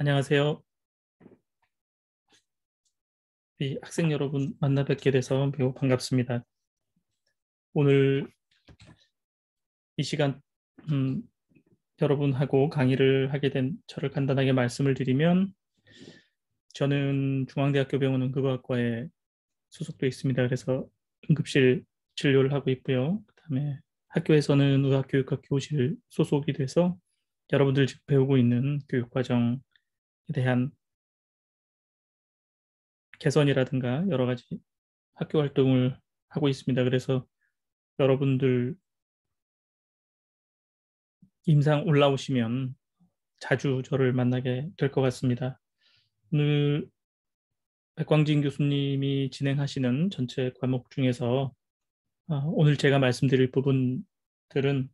안녕하세요. 이 학생 여러분 만나 뵙게 돼서 매우 반갑습니다. 오늘 이 시간 음, 여러분하고 강의를 하게 된 저를 간단하게 말씀을 드리면 저는 중앙대학교 병원 응급의학과에 소속돼 있습니다. 그래서 응급실 진료를 하고 있고요. 그다음에 학교에서는 의학교육학 교실 소속이 돼서 여러분들 지금 배우고 있는 교육과정에 대한 개선이라든가 여러 가지 학교 활동을 하고 있습니다. 그래서 여러분들 임상 올라오시면 자주 저를 만나게 될 것 같습니다. 오늘 백광진 교수님이 진행하시는 전체 과목 중에서 오늘 제가 말씀드릴 부분들은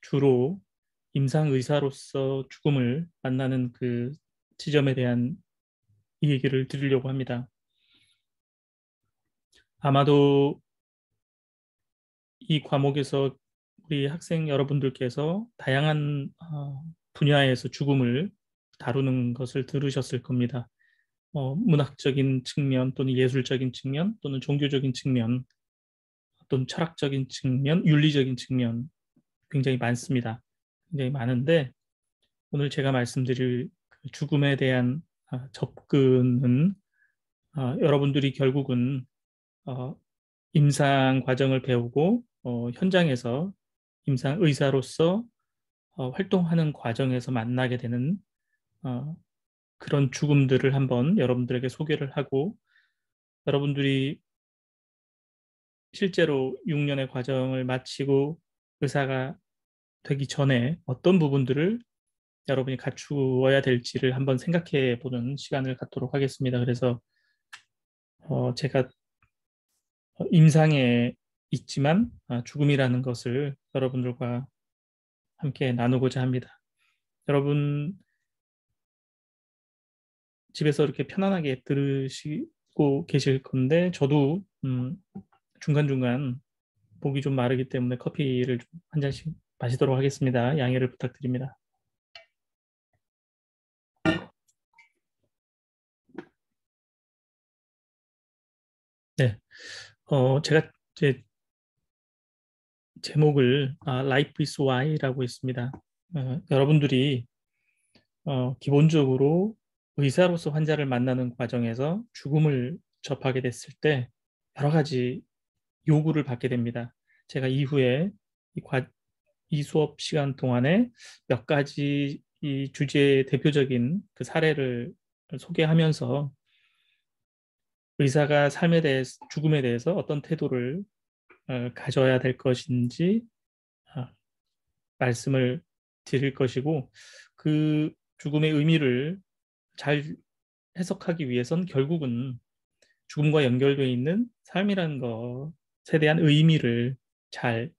주로 임상 의사로서 죽음을 만나는 그 지점에 대한 이 얘기를 드리려고 합니다. 아마도 이 과목에서 우리 학생 여러분들께서 다양한 분야에서 죽음을 다루는 것을 들으셨을 겁니다. 문학적인 측면 또는 예술적인 측면 또는 종교적인 측면 또는 철학적인 측면, 윤리적인 측면 굉장히 많습니다. 굉장히 많은데 오늘 제가 말씀드릴 그 죽음에 대한 접근은 여러분들이 결국은 어, 임상 과정을 배우고 현장에서 임상 의사로서 활동하는 과정에서 만나게 되는 어, 그런 죽음들을 한번 여러분들에게 소개를 하고 여러분들이 실제로 6년의 과정을 마치고 의사가 되기 전에 어떤 부분들을 여러분이 갖추어야 될지를 한번 생각해 보는 시간을 갖도록 하겠습니다. 그래서 제가 임상에 있지만 죽음이라는 것을 여러분들과 함께 나누고자 합니다. 여러분 집에서 이렇게 편안하게 들으시고 계실 건데 저도 중간중간 목이 좀 마르기 때문에 커피를 좀 한 잔씩 마시도록 하겠습니다. 양해를 부탁드립니다. 네, 제가 제 제목을 Life is Why라고 했습니다. 여러분들이 기본적으로 의사로서 환자를 만나는 과정에서 죽음을 접하게 됐을 때 여러 가지 요구를 받게 됩니다. 제가 이후에 이, 이 수업 시간 동안에 몇 가지 이 주제의 대표적인 그 사례를 소개하면서 의사가 삶에 대해서 죽음에 대해서 어떤 태도를 가져야 될 것인지 어, 말씀을 드릴 것이고 그 죽음의 의미를 잘 해석하기 위해선 결국은 죽음과 연결되어 있는 삶이라는 것에 대한 의미를 잘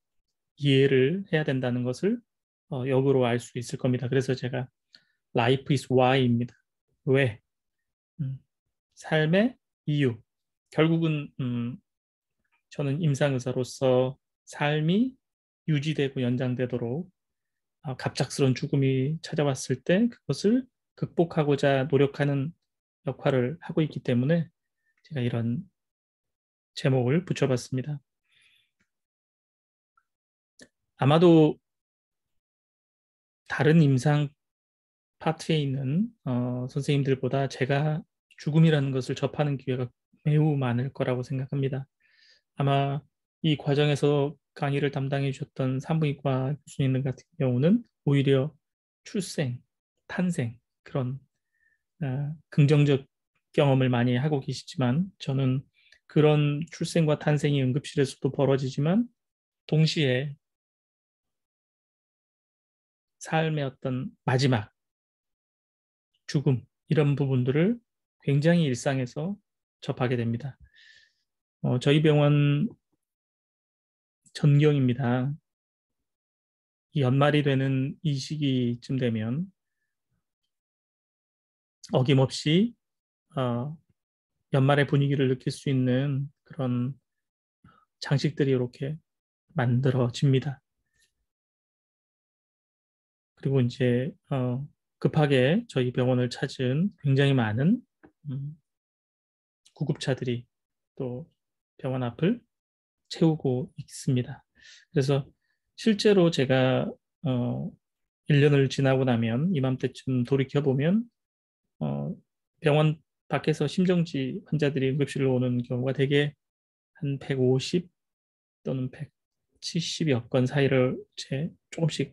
이해를 해야 된다는 것을 역으로 알 수 있을 겁니다. 그래서 제가 Life is why입니다. 왜? 음, 삶의 이유. 결국은 저는 임상의사로서 삶이 유지되고 연장되도록 갑작스런 죽음이 찾아왔을 때 그것을 극복하고자 노력하는 역할을 하고 있기 때문에 제가 이런 제목을 붙여봤습니다. 아마도 다른 임상 파트에 있는 선생님들보다 제가 죽음이라는 것을 접하는 기회가 매우 많을 거라고 생각합니다. 아마 이 과정에서 강의를 담당해 주셨던 산부인과 교수님들 같은 경우는 오히려 출생, 탄생 그런 긍정적 경험을 많이 하고 계시지만 저는 그런 출생과 탄생이 응급실에서도 벌어지지만 동시에 삶의 어떤 마지막 죽음 이런 부분들을 굉장히 일상에서 접하게 됩니다. 저희 병원 전경입니다. 이 연말이 되는 이 시기쯤 되면 어김없이 어, 연말의 분위기를 느낄 수 있는 그런 장식들이 이렇게 만들어집니다. 그리고 이제 급하게 저희 병원을 찾은 굉장히 많은 구급차들이 또 병원 앞을 채우고 있습니다. 그래서 실제로 제가 1년을 지나고 나면 이맘때쯤 돌이켜보면 병원 밖에서 심정지 환자들이 응급실로 오는 경우가 대개 한 150 또는 170여 건 사이를 조금씩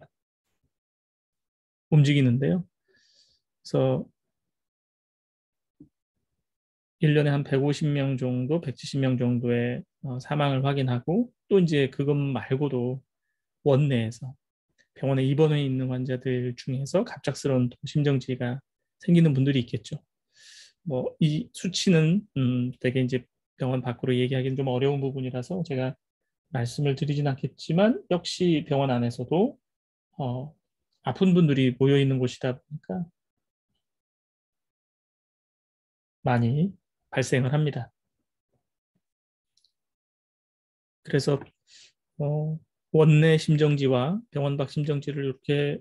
움직이는데요. 그래서 1년에 한 150명 정도, 170명 정도의 사망을 확인하고 또 이제 그것 말고도 원내에서 병원에 입원해 있는 환자들 중에서 갑작스러운 심정지가 생기는 분들이 있겠죠. 뭐 이 수치는 되게 이제 병원 밖으로 얘기하기는 좀 어려운 부분이라서 제가 말씀을 드리진 않겠지만 역시 병원 안에서도 아픈 분들이 모여 있는 곳이다 보니까 많이 발생을 합니다. 그래서 원내 심정지와 병원 밖 심정지를 이렇게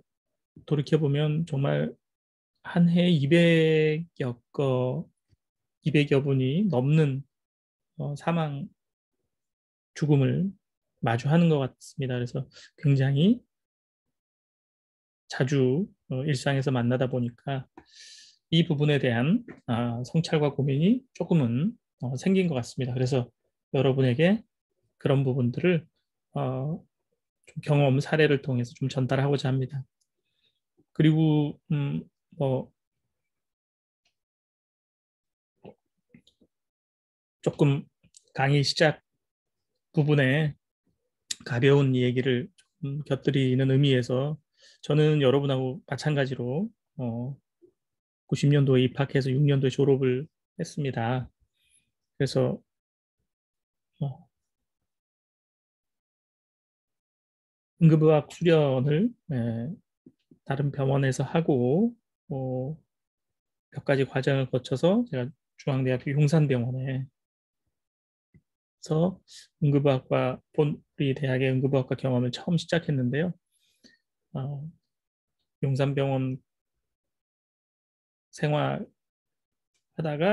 돌이켜 보면 정말 한 해에 200여 분이 넘는 사망 죽음을 마주하는 것 같습니다. 그래서 굉장히 자주 일상에서 만나다 보니까 이 부분에 대한 성찰과 고민이 조금은 생긴 것 같습니다. 그래서 여러분에게 그런 부분들을 좀 경험 사례를 통해서 좀 전달하고자 합니다. 그리고 뭐 조금 강의 시작 부분에 가벼운 얘기를 좀 곁들이는 의미에서 저는 여러분하고 마찬가지로 90년도에 입학해서 6년도에 졸업을 했습니다. 그래서 응급의학 수련을 다른 병원에서 하고 몇 가지 과정을 거쳐서 제가 중앙대학교 용산병원에서 응급의학과 우리 대학의 응급의학과 경험을 처음 시작했는데요. 어, 용산병원 생활하다가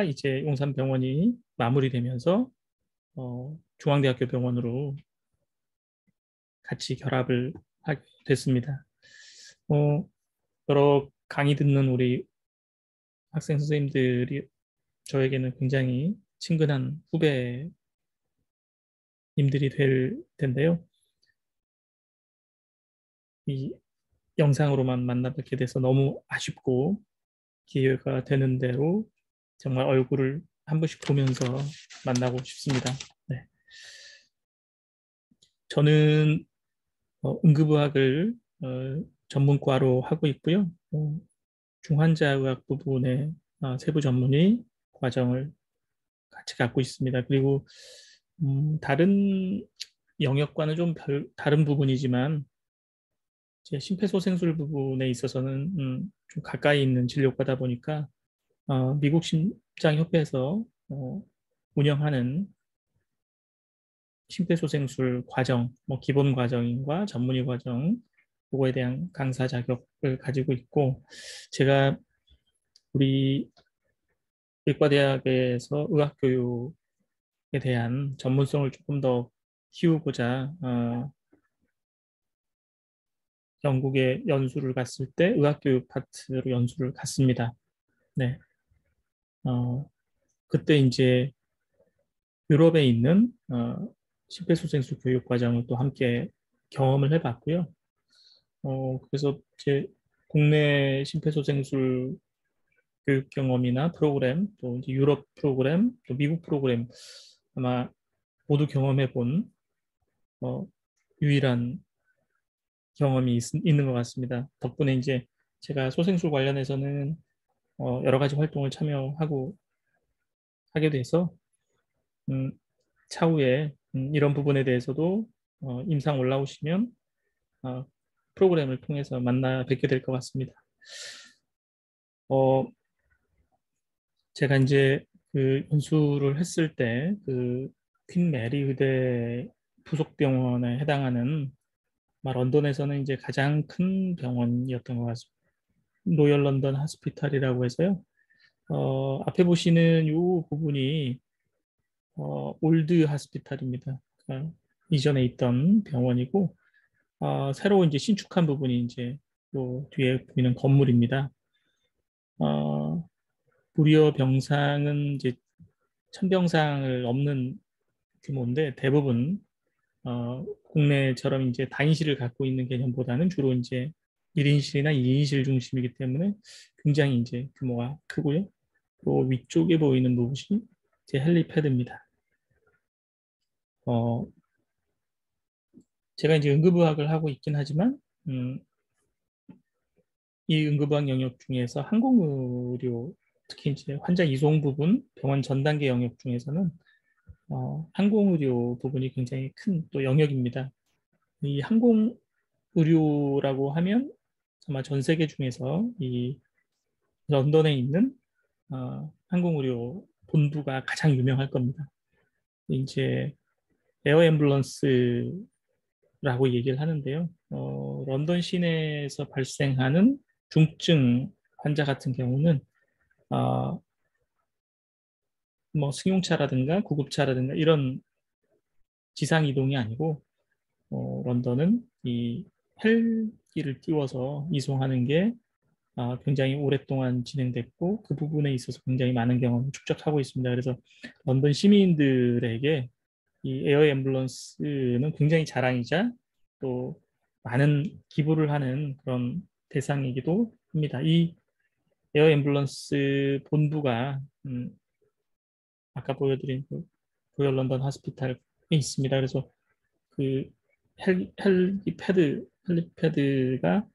이제 용산병원이 마무리되면서 중앙대학교 병원으로 같이 결합을 하게 됐습니다. 여러 강의 듣는 우리 학생 선생님들이 저에게는 굉장히 친근한 후배님들이 될 텐데요. 이 영상으로만 만나 뵙게 돼서 너무 아쉽고 기회가 되는 대로 정말 얼굴을 한 번씩 보면서 만나고 싶습니다. 네. 저는 응급의학을 전문과로 하고 있고요. 중환자의학 부분의 세부 전문의 과정을 같이 갖고 있습니다. 그리고 다른 영역과는 좀 다른 부분이지만 제 심폐소생술 부분에 있어서는 좀 가까이 있는 진료과다 보니까 미국 심장협회에서 운영하는 심폐소생술 과정, 뭐 기본 과정과 전문의 과정, 그거에 대한 강사 자격을 가지고 있고 제가 우리 의과대학에서 의학교육에 대한 전문성을 조금 더 키우고자 영국에 연수를 갔을 때 의학교육 파트로 연수를 갔습니다. 네. 그때 이제 유럽에 있는 심폐소생술 교육 과정을 또 함께 경험을 해봤고요. 그래서 제 국내 심폐소생술 교육 경험이나 프로그램, 또 이제 유럽 프로그램, 또 미국 프로그램 아마 모두 경험해본 유일한 경험이 있는 것 같습니다. 덕분에 이제 제가 소생술 관련해서는 여러 가지 활동을 참여하고 하게 돼서 음, 차후에 이런 부분에 대해서도 임상 올라오시면 어, 프로그램을 통해서 만나 뵙게 될 것 같습니다. 어, 제가 이제 그 연수를 했을 때 그 퀸 메리 의대 부속 병원에 해당하는 런던에서는 이제 가장 큰 병원이었던 것 같습니다. 로열 런던 하스피탈이라고 해서요. 앞에 보시는 이 부분이 올드 하스피탈입니다. 그러니까 이전에 있던 병원이고 새로 이제 신축한 부분이 이제 요 뒤에 보이는 건물입니다. 무려 병상은 이제 1000병상을 넘는 규모인데 대부분 국내처럼 이제 다인실을 갖고 있는 개념보다는 주로 이제 1인실이나 2인실 중심이기 때문에 굉장히 이제 규모가 크고요. 또 위쪽에 보이는 부분이 이제 헬리패드입니다. 제가 이제 응급의학을 하고 있긴 하지만 이 응급의학 영역 중에서 항공의료 특히 이제 환자 이송 부분, 병원 전 단계 영역 중에서는 항공의료 부분이 굉장히 큰 또 영역입니다. 이 항공의료라고 하면 아마 전 세계 중에서 이 런던에 있는 항공의료 본부가 가장 유명할 겁니다. 이제 에어 앰뷸런스라고 얘기를 하는데요. 런던 시내에서 발생하는 중증 환자 같은 경우는 어, 뭐 승용차라든가 구급차라든가 이런 지상 이동이 아니고 런던은 이 헬기를 띄워서 이송하는 게 굉장히 오랫동안 진행됐고 그 부분에 있어서 굉장히 많은 경험을 축적하고 있습니다. 그래서 런던 시민들에게 이 에어 앰뷸런스는 굉장히 자랑이자 또 많은 기부를 하는 그런 대상이기도 합니다. 이 에어 앰뷸런스 본부가 아까 보여드린 그 로열 런던 하스피탈에 있습니다. 그래서 그 헬리패드가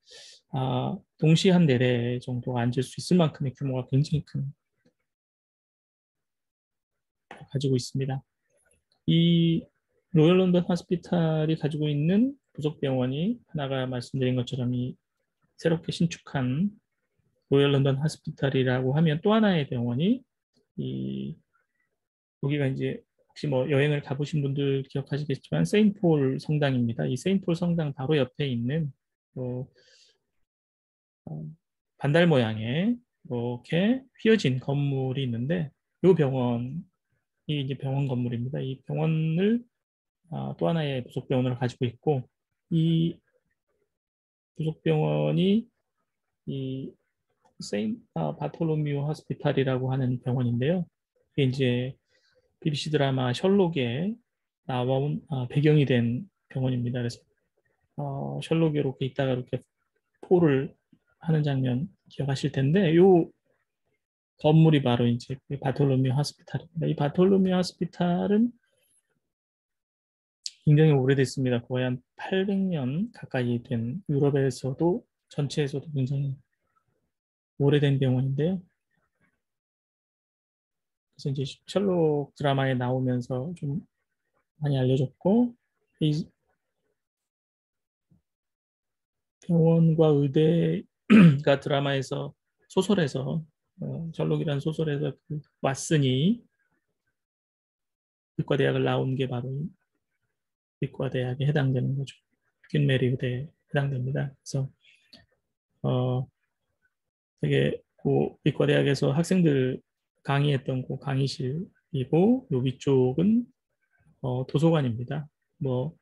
동시에 한 4대 정도가 앉을 수 있을 만큼의 규모가 굉장히 큰 가지고 있습니다. 이 로열 런던 하스피탈이 가지고 있는 부속 병원이 하나가 말씀드린 것처럼 이 새롭게 신축한 로열 런던 하스피탈이라고 하면 또 하나의 병원이 이 여기가 이제 혹시 뭐 여행을 가보신 분들 기억하시겠지만 세인트폴 성당입니다. 이 세인트폴 성당 바로 옆에 있는 또 반달 모양의 이렇게 휘어진 건물이 있는데 이 병원이 이제 병원 건물입니다. 이 병원을 또 하나의 부속 병원을 가지고 있고 이 부속 병원이 이 바톨로뮤 호스피탈이라고 하는 병원인데요. 이게 이제 BBC 드라마 셜록에 나온 배경이 된 병원입니다. 그래서 셜록이 이렇게 있다가 이렇게 포를 하는 장면 기억하실 텐데 이 건물이 바로 이제 바톨로뮤 호스피탈입니다. 이 바톨로뮤 호스피탈은 굉장히 오래됐습니다. 거의 한 800년 가까이 된 유럽에서도 전체에서도 굉장히 오래된 병원인데요. 그래서 이제 셜록 드라마에 나오면서 좀 많이 알려졌고 이 병원과 의대가 드라마에서 소설에서 셜록이라는 소설에서 그 왓슨이 의과대학을 나온 게 바로 의과대학에 해당되는 거죠. 퀸 메리 의대에 해당됩니다. 그래서 되게 그 의과대학에서 학생들 강의했던 그 강의실이고 요 위쪽은 도서관입니다. 뭐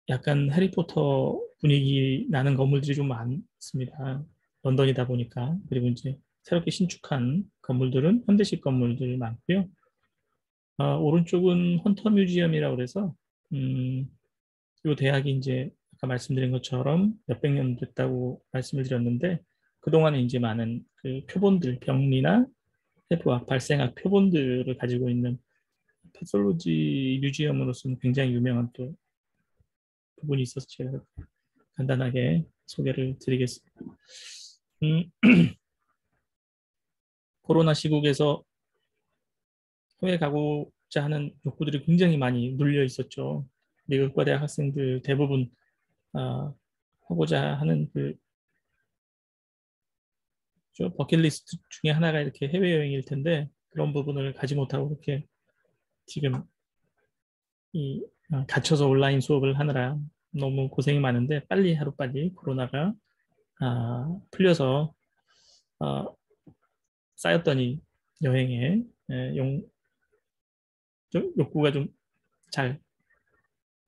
약간 해리포터 분위기 나는 건물들이 좀 많습니다. 런던이다 보니까. 그리고 이제 새롭게 신축한 건물들은 현대식 건물들이 많고요. 오른쪽은 헌터 뮤지엄이라고 그래서 이 대학이 이제 아까 말씀드린 것처럼 몇백 년 됐다고 말씀을 드렸는데 그동안에 이제 많은 그 표본들, 병리나 해부학, 발생학 표본들을 가지고 있는 패솔로지 뮤지엄으로서는 굉장히 유명한 또 부분이 있어서 제가 간단하게 소개를 드리겠습니다. 음, 코로나 시국에서 해외 가고자 하는 욕구들이 굉장히 많이 눌려 있었죠. 미국과대학 학생들 대부분 하고자 하는 그 버킷리스트 중에 하나가 이렇게 해외여행일 텐데 그런 부분을 가지 못하고 이렇게 지금 이 갇혀서 온라인 수업을 하느라 너무 고생이 많은데 빨리 하루빨리 코로나가 풀려서 쌓였더니 여행에 욕구가 좀 잘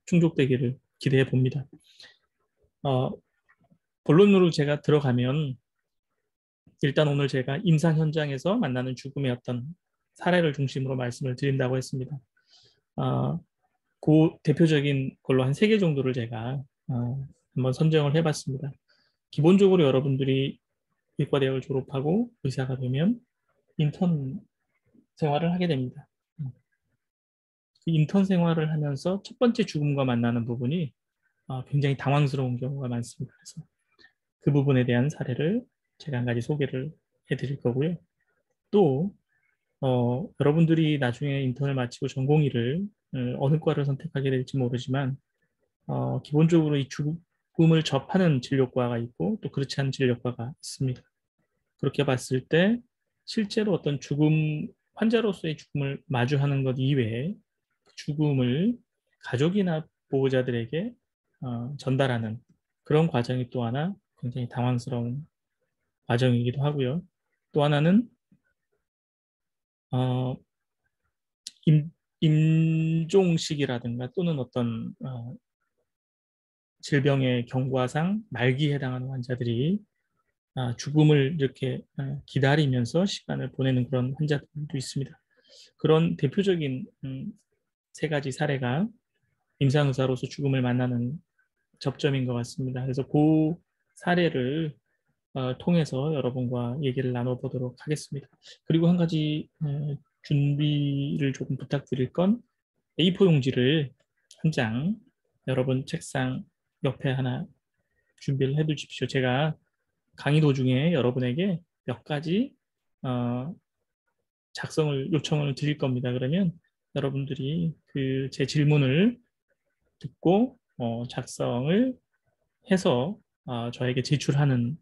충족되기를 기대해 봅니다. 본론으로 제가 들어가면 일단 오늘 제가 임상 현장에서 만나는 죽음의 어떤 사례를 중심으로 말씀을 드린다고 했습니다. 그 대표적인 걸로 한 3개 정도를 제가 한번 선정을 해봤습니다. 기본적으로 여러분들이 의과대학을 졸업하고 의사가 되면 인턴 생활을 하게 됩니다. 그 인턴 생활을 하면서 첫 번째 죽음과 만나는 부분이 굉장히 당황스러운 경우가 많습니다. 그래서 그 부분에 대한 사례를 제가 한 가지 소개를 해드릴 거고요. 또 여러분들이 나중에 인턴을 마치고 전공의를 어느 과를 선택하게 될지 모르지만 기본적으로 이 죽음을 접하는 진료과가 있고 또 그렇지 않은 진료과가 있습니다. 그렇게 봤을 때 실제로 어떤 환자로서의 죽음을 마주하는 것 이외에 그 죽음을 가족이나 보호자들에게 전달하는 그런 과정이 또 하나 굉장히 당황스러운 과정이기도 하고요. 또 하나는 어, 임종식이라든가 또는 어떤 질병의 경과상 말기에 해당하는 환자들이 죽음을 이렇게 기다리면서 시간을 보내는 그런 환자들도 있습니다. 그런 대표적인 3가지 사례가 임상의사로서 죽음을 만나는 접점인 것 같습니다. 그래서 그 사례를 통해서 여러분과 얘기를 나눠보도록 하겠습니다. 그리고 한 가지 준비를 조금 부탁드릴 건 A4 용지를 한 장 여러분 책상 옆에 하나 준비를 해 두십시오. 제가 강의 도중에 여러분에게 몇 가지 요청을 드릴 겁니다. 그러면 여러분들이 그 제 질문을 듣고 작성을 해서 저에게 제출하는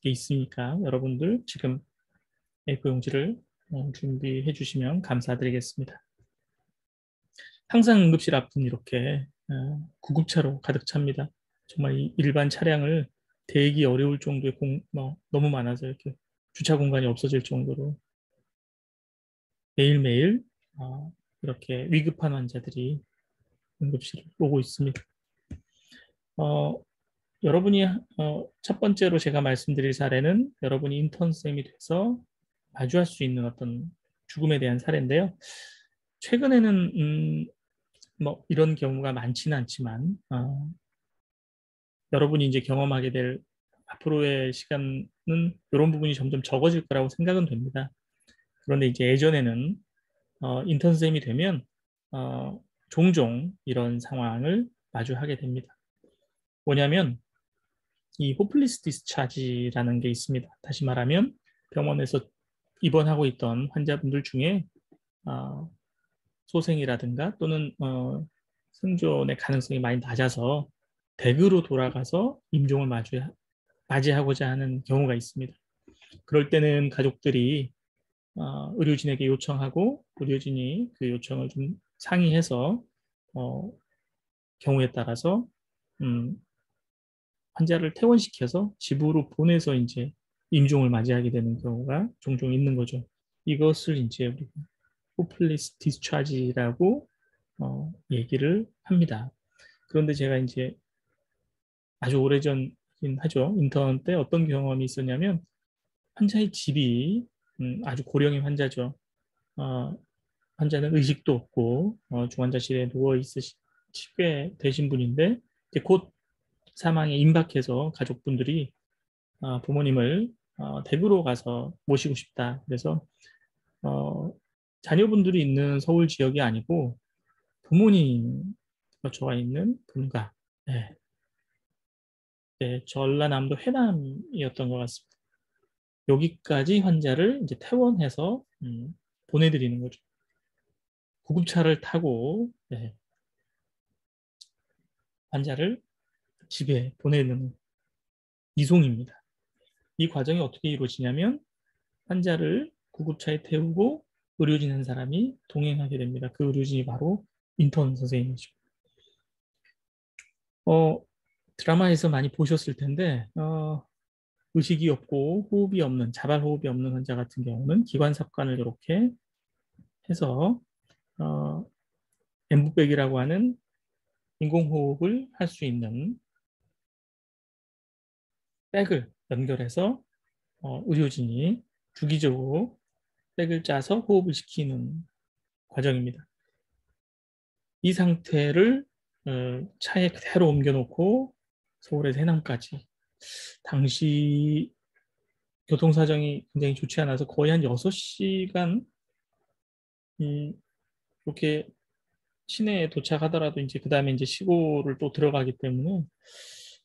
게 있으니까 여러분들 지금 A4 용지를 준비해 주시면 감사드리겠습니다. 항상 응급실 앞은 이렇게 구급차로 가득 찹니다. 정말 일반 차량을 대기 어려울 정도의 너무 많아서 이렇게 주차 공간이 없어질 정도로 매일매일 이렇게 위급한 환자들이 응급실을 오고 있습니다. 어, 여러분이 첫 번째로 제가 말씀드릴 사례는 여러분이 인턴쌤이 돼서 마주할 수 있는 어떤 죽음에 대한 사례인데요. 최근에는 뭐 이런 경우가 많지는 않지만 여러분이 이제 경험하게 될 앞으로의 시간은 이런 부분이 점점 적어질 거라고 생각은 됩니다. 그런데 이제 예전에는 인턴쌤이 되면 종종 이런 상황을 마주하게 됩니다. 뭐냐면 이 호플리스 디스차지라는 게 있습니다. 다시 말하면 병원에서 입원하고 있던 환자분들 중에 소생이라든가 또는 생존의 가능성이 많이 낮아서 댁으로 돌아가서 임종을 맞이하고자 하는 경우가 있습니다. 그럴 때는 가족들이 의료진에게 요청하고 의료진이 그 요청을 좀 상의해서 경우에 따라서 환자를 퇴원시켜서 집으로 보내서 이제 임종을 맞이하게 되는 경우가 종종 있는 거죠. 이것을 이제 우리가 호플리스 디스차지라고 얘기를 합니다. 그런데 제가 이제 아주 오래전이긴 하죠. 인턴 때 어떤 경험이 있었냐면 환자의 집이 아주 고령의 환자죠. 어, 환자는 의식도 없고 중환자실에 누워 있으시 꽤 되신 분인데 이제 곧 사망에 임박해서 가족분들이 부모님을 댁으로 가서 모시고 싶다. 그래서 어, 자녀분들이 있는 서울 지역이 아니고 부모님 거처가 있는 본가, 네, 네, 전라남도 해남이었던 것 같습니다. 여기까지 환자를 이제 퇴원해서 보내드리는 거죠. 구급차를 타고 네, 환자를 집에 보내는 이송입니다. 이 과정이 어떻게 이루어지냐면 환자를 구급차에 태우고 의료진 한 사람이 동행하게 됩니다. 그 의료진이 바로 인턴 선생님이죠. 어, 드라마에서 많이 보셨을 텐데 의식이 없고 호흡이 없는 자발 호흡이 없는 환자 같은 경우는 기관삽관을 이렇게 해서 어, 엠부백이라고 하는 인공호흡을 할 수 있는 백을 연결해서 의료진이 주기적으로 백을 짜서 호흡을 시키는 과정입니다. 이 상태를 차에 그대로 옮겨놓고 서울에서 해남까지 당시 교통사정이 굉장히 좋지 않아서 거의 한 6시간 이렇게 시내에 도착하더라도 이제 그 다음에 이제 시골을 또 들어가기 때문에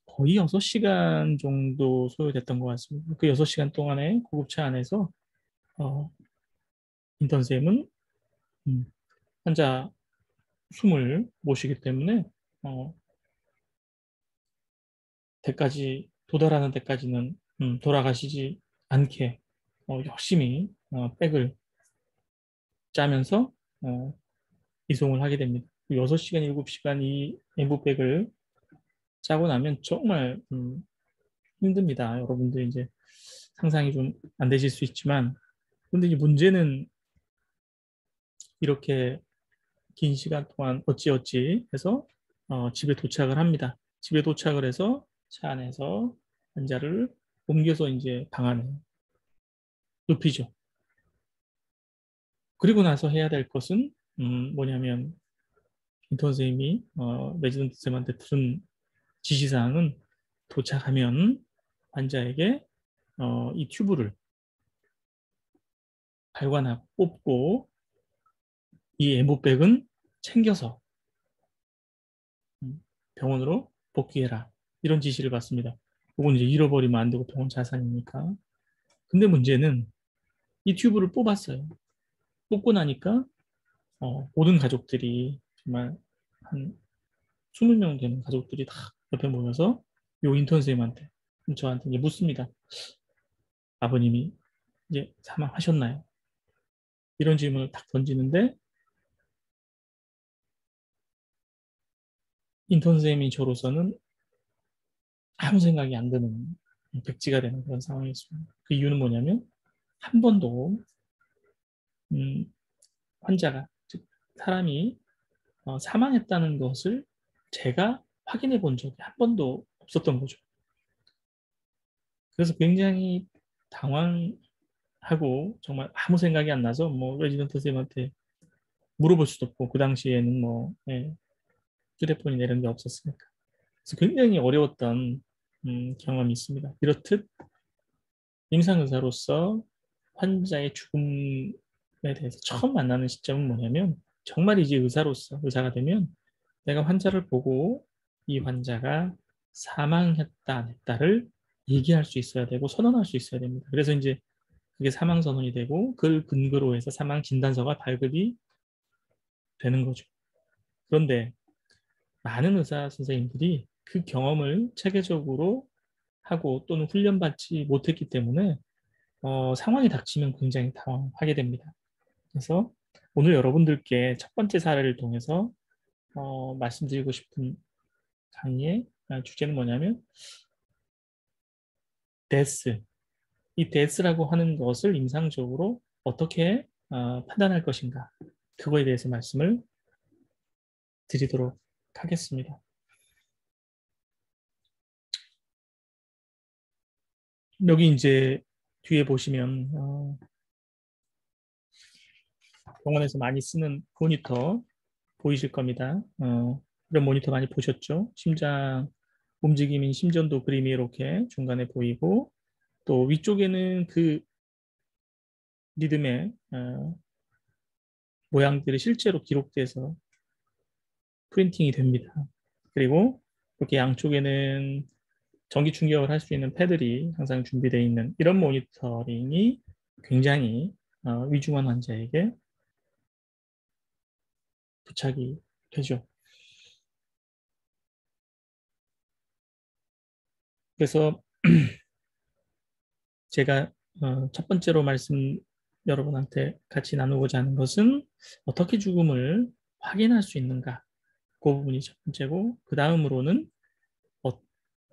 거의 6시간 정도 소요됐던 것 같습니다. 그 6시간 동안에 구급차 안에서 어, 인턴쌤은 환자 숨을 못 쉬기 때문에 어, 때까지 도달하는 데까지는 돌아가시지 않게 열심히 백을 짜면서 어, 이송을 하게 됩니다. 6시간, 7시간 이 엠부백을 짜고 나면 정말 힘듭니다. 여러분들 이제 상상이 좀 안 되실 수 있지만 근데 이제 문제는 이렇게 긴 시간 동안 어찌어찌 해서 집에 도착을 합니다. 집에 도착을 해서 차 안에서 환자를 옮겨서 이제 방 안에 눕히죠. 그리고 나서 해야 될 것은 뭐냐면 인턴 선생님이 레지던트 쌤한테 들은 지시사항은 도착하면 환자에게 이 튜브를 발관하고 뽑고 이 엠보백은 챙겨서 병원으로 복귀해라. 이런 지시를 받습니다. 그건 이제 잃어버리면 안 되고 병원 자산이니까. 근데 문제는 이 튜브를 뽑았어요. 뽑고 나니까 모든 가족들이 정말 한 20명 되는 가족들이 다 옆에 모여서 요 인턴 선생님한테 저한테 이제 묻습니다. 아버님이 이제 사망하셨나요? 이런 질문을 딱 던지는데 인턴 선생님이 저로서는 아무 생각이 안 드는 백지가 되는 그런 상황이었습니다. 그 이유는 뭐냐면 한 번도 음, 환자가 즉 사람이 사망했다는 것을 제가 확인해 본 적이 한 번도 없었던 거죠. 그래서 굉장히 당황하고 정말 아무 생각이 안 나서 뭐 레지던트 선생님한테 물어볼 수도 없고 그 당시에는 뭐 휴대폰이 이런 게 없었으니까. 그래서 굉장히 어려웠던 경험이 있습니다. 이렇듯 임상의사로서 환자의 죽음에 대해서 처음 만나는 시점은 뭐냐면 정말 이제 의사로서 의사가 되면 내가 환자를 보고 이 환자가 사망했다 안 했다를 얘기할 수 있어야 되고 선언할 수 있어야 됩니다. 그래서 이제 그게 사망 선언이 되고 그걸 근거로 해서 사망 진단서가 발급이 되는 거죠. 그런데 많은 의사 선생님들이 그 경험을 체계적으로 하고 또는 훈련받지 못했기 때문에 상황이 닥치면 굉장히 당황하게 됩니다. 그래서 오늘 여러분들께 첫 번째 사례를 통해서 말씀드리고 싶은 강의의 주제는 뭐냐면 데스. 이 데스라고 하는 것을 임상적으로 어떻게 판단할 것인가. 그거에 대해서 말씀을 드리도록 하겠습니다. 여기 이제 뒤에 보시면 병원에서 많이 쓰는 모니터 보이실 겁니다. 이런 모니터 많이 보셨죠? 심장 움직임인 심전도 그림이 이렇게 중간에 보이고 또 위쪽에는 그 리듬의 모양들이 실제로 기록돼서 프린팅이 됩니다. 그리고 이렇게 양쪽에는 전기 충격을 할 수 있는 패들이 항상 준비되어 있는 이런 모니터링이 굉장히 위중한 환자에게 부착이 되죠. 그래서 제가 첫 번째로 말씀 여러분한테 같이 나누고자 하는 것은 어떻게 죽음을 확인할 수 있는가 그 부분이 첫 번째고 그 다음으로는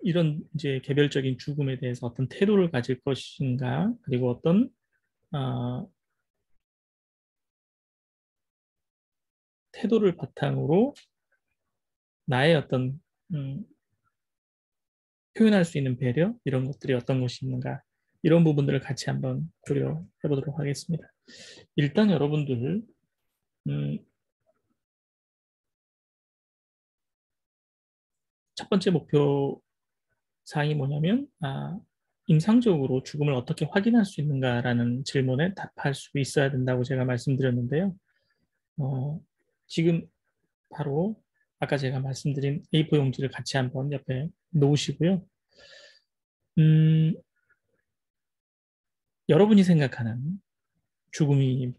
이런 이제 개별적인 죽음에 대해서 어떤 태도를 가질 것인가, 그리고 어떤 어, 태도를 바탕으로 나의 어떤 음, 표현할 수 있는 배려 이런 것들이 어떤 것이 있는가, 이런 부분들을 같이 한번 고려해 보도록 하겠습니다. 일단 여러분들 음, 첫 번째 목표 사항이 뭐냐면 임상적으로 죽음을 어떻게 확인할 수 있는가라는 질문에 답할 수 있어야 된다고 제가 말씀드렸는데요. 어, 지금 바로 아까 제가 말씀드린 A4 용지를 같이 한번 옆에 놓으시고요. 음, 여러분이 생각하는 죽음이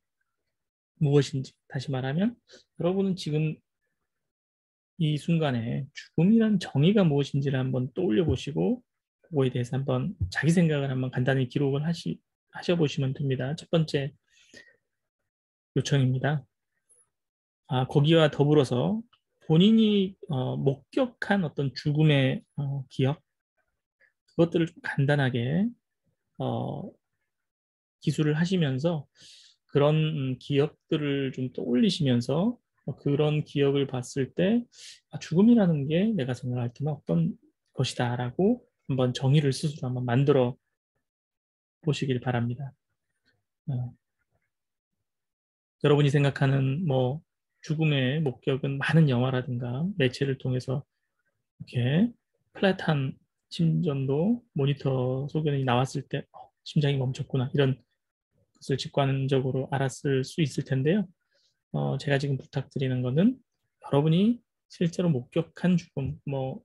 무엇인지, 다시 말하면 여러분은 지금 이 순간에 죽음이란 정의가 무엇인지를 한번 떠올려 보시고 그거에 대해서 한번 자기 생각을 한번 간단히 기록을 하셔보시면 됩니다. 첫 번째 요청입니다. 거기와 더불어서 본인이 목격한 어떤 죽음의 기억, 그것들을 좀 간단하게 어, 기술을 하시면서 그런 기억들을 좀 떠올리시면서 그런 기억을 봤을 때 죽음이라는 게 내가 생각할 때는 어떤 것이다라고 한번 정의를 스스로 한번 만들어 보시길 바랍니다. 어, 여러분이 생각하는 뭐 죽음의 목격은 많은 영화라든가 매체를 통해서 이렇게 플랫한 심전도 모니터 소견이 나왔을 때 심장이 멈췄구나, 이런 것을 직관적으로 알았을 수 있을 텐데요. 제가 지금 부탁드리는 거는 여러분이 실제로 목격한 죽음, 뭐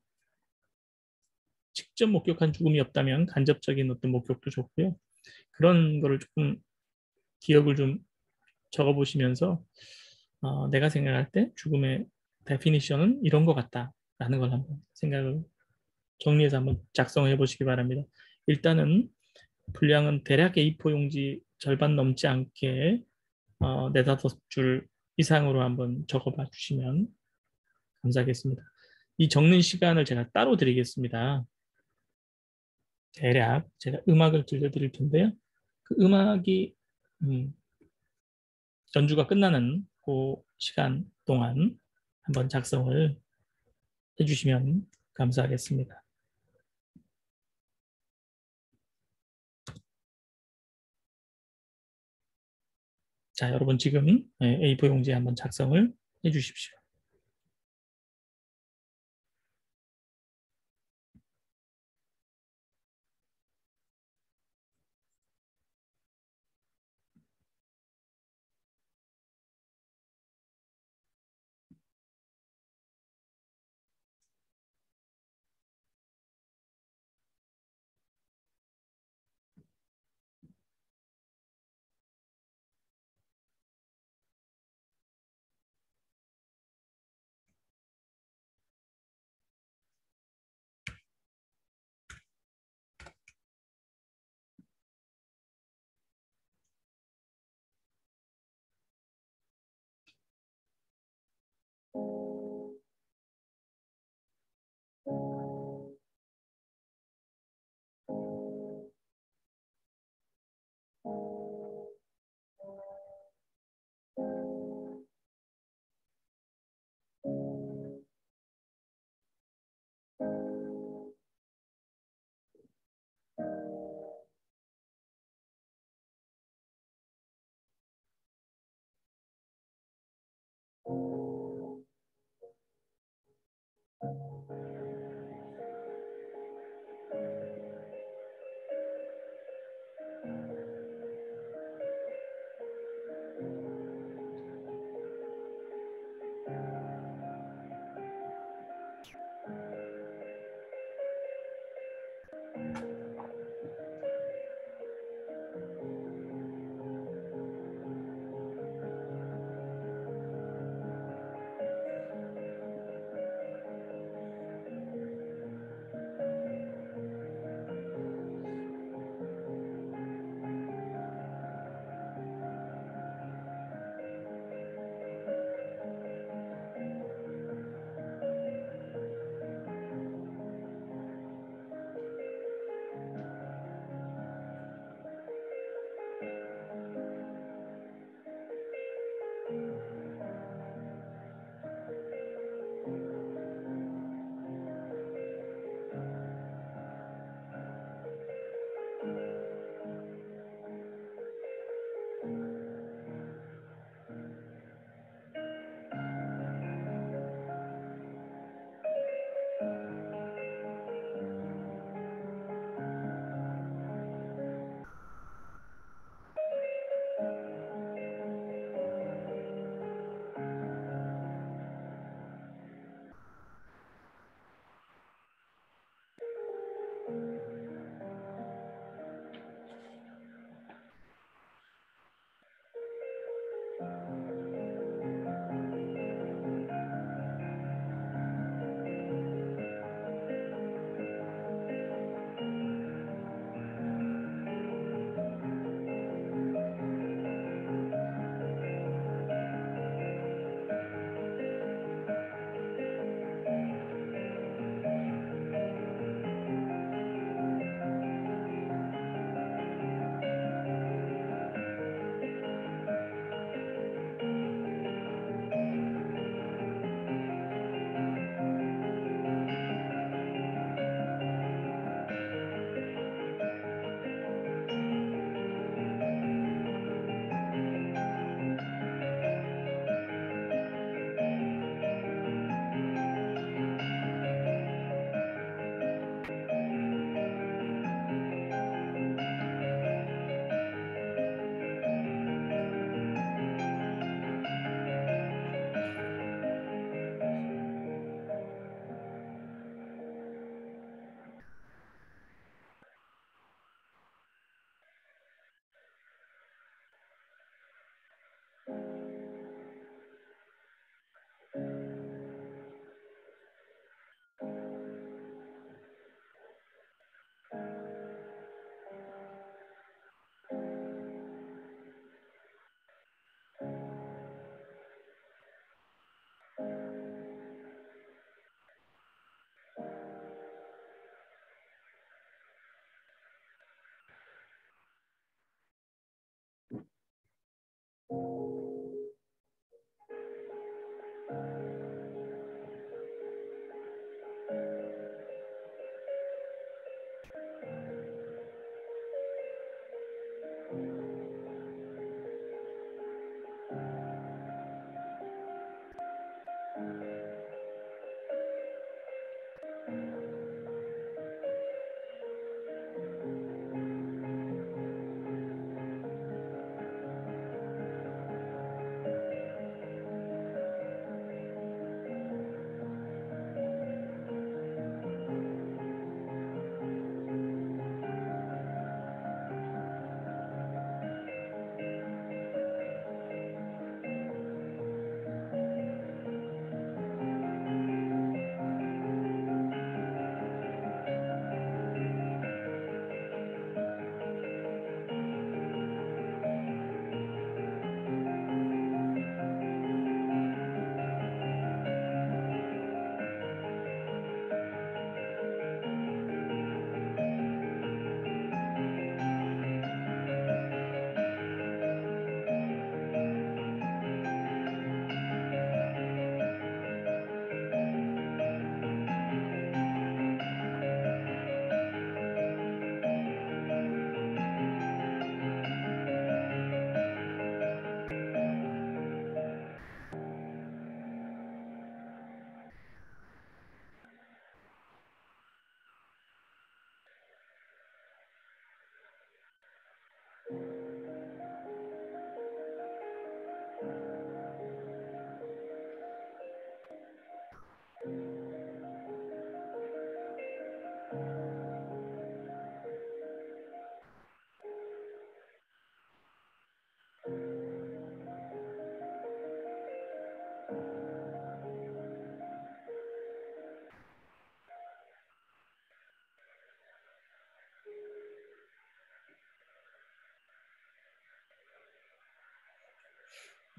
직접 목격한 죽음이 없다면 간접적인 어떤 목격도 좋고요. 그런 거를 조금 기억을 좀 적어보시면서 내가 생각할 때 죽음의 데피니션은 이런 것 같다라는 걸 한번 생각을 정리해서 한번 작성해 보시기 바랍니다. 일단은 분량은 대략 A4 용지 절반 넘지 않게 네다섯 줄 이상으로 한번 적어봐 주시면 감사하겠습니다. 이 적는 시간을 제가 따로 드리겠습니다. 대략 제가 음악을 들려드릴 텐데요. 그 음악이 연주가 끝나는 그 시간 동안 한번 작성을 해주시면 감사하겠습니다. 자, 여러분 지금 A4 용지에 한번 작성을 해주십시오.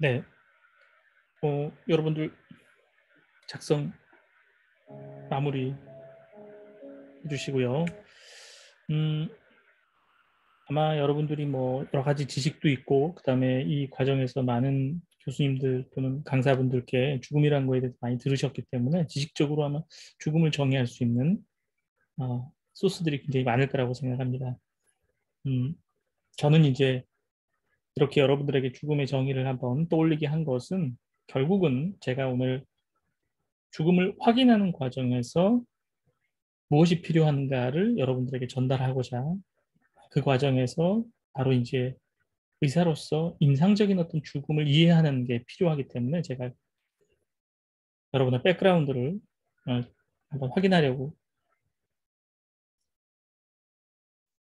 네, 여러분들 작성 마무리 해주시고요. 음, 아마 여러분들이 뭐 여러 가지 지식도 있고, 그다음에 이 과정에서 많은 교수님들 또는 강사분들께 죽음이라는 거에 대해서 많이 들으셨기 때문에 지식적으로 아마 죽음을 정의할 수 있는 소스들이 굉장히 많을 거라고 생각합니다. 음, 저는 이제 이렇게 여러분들에게 죽음의 정의를 한번 떠올리게 한 것은 결국은 제가 오늘 죽음을 확인하는 과정에서 무엇이 필요한가를 여러분들에게 전달하고자 그 과정에서 바로 이제 의사로서 임상적인 어떤 죽음을 이해하는 게 필요하기 때문에 제가 여러분의 백그라운드를 한번 확인하려고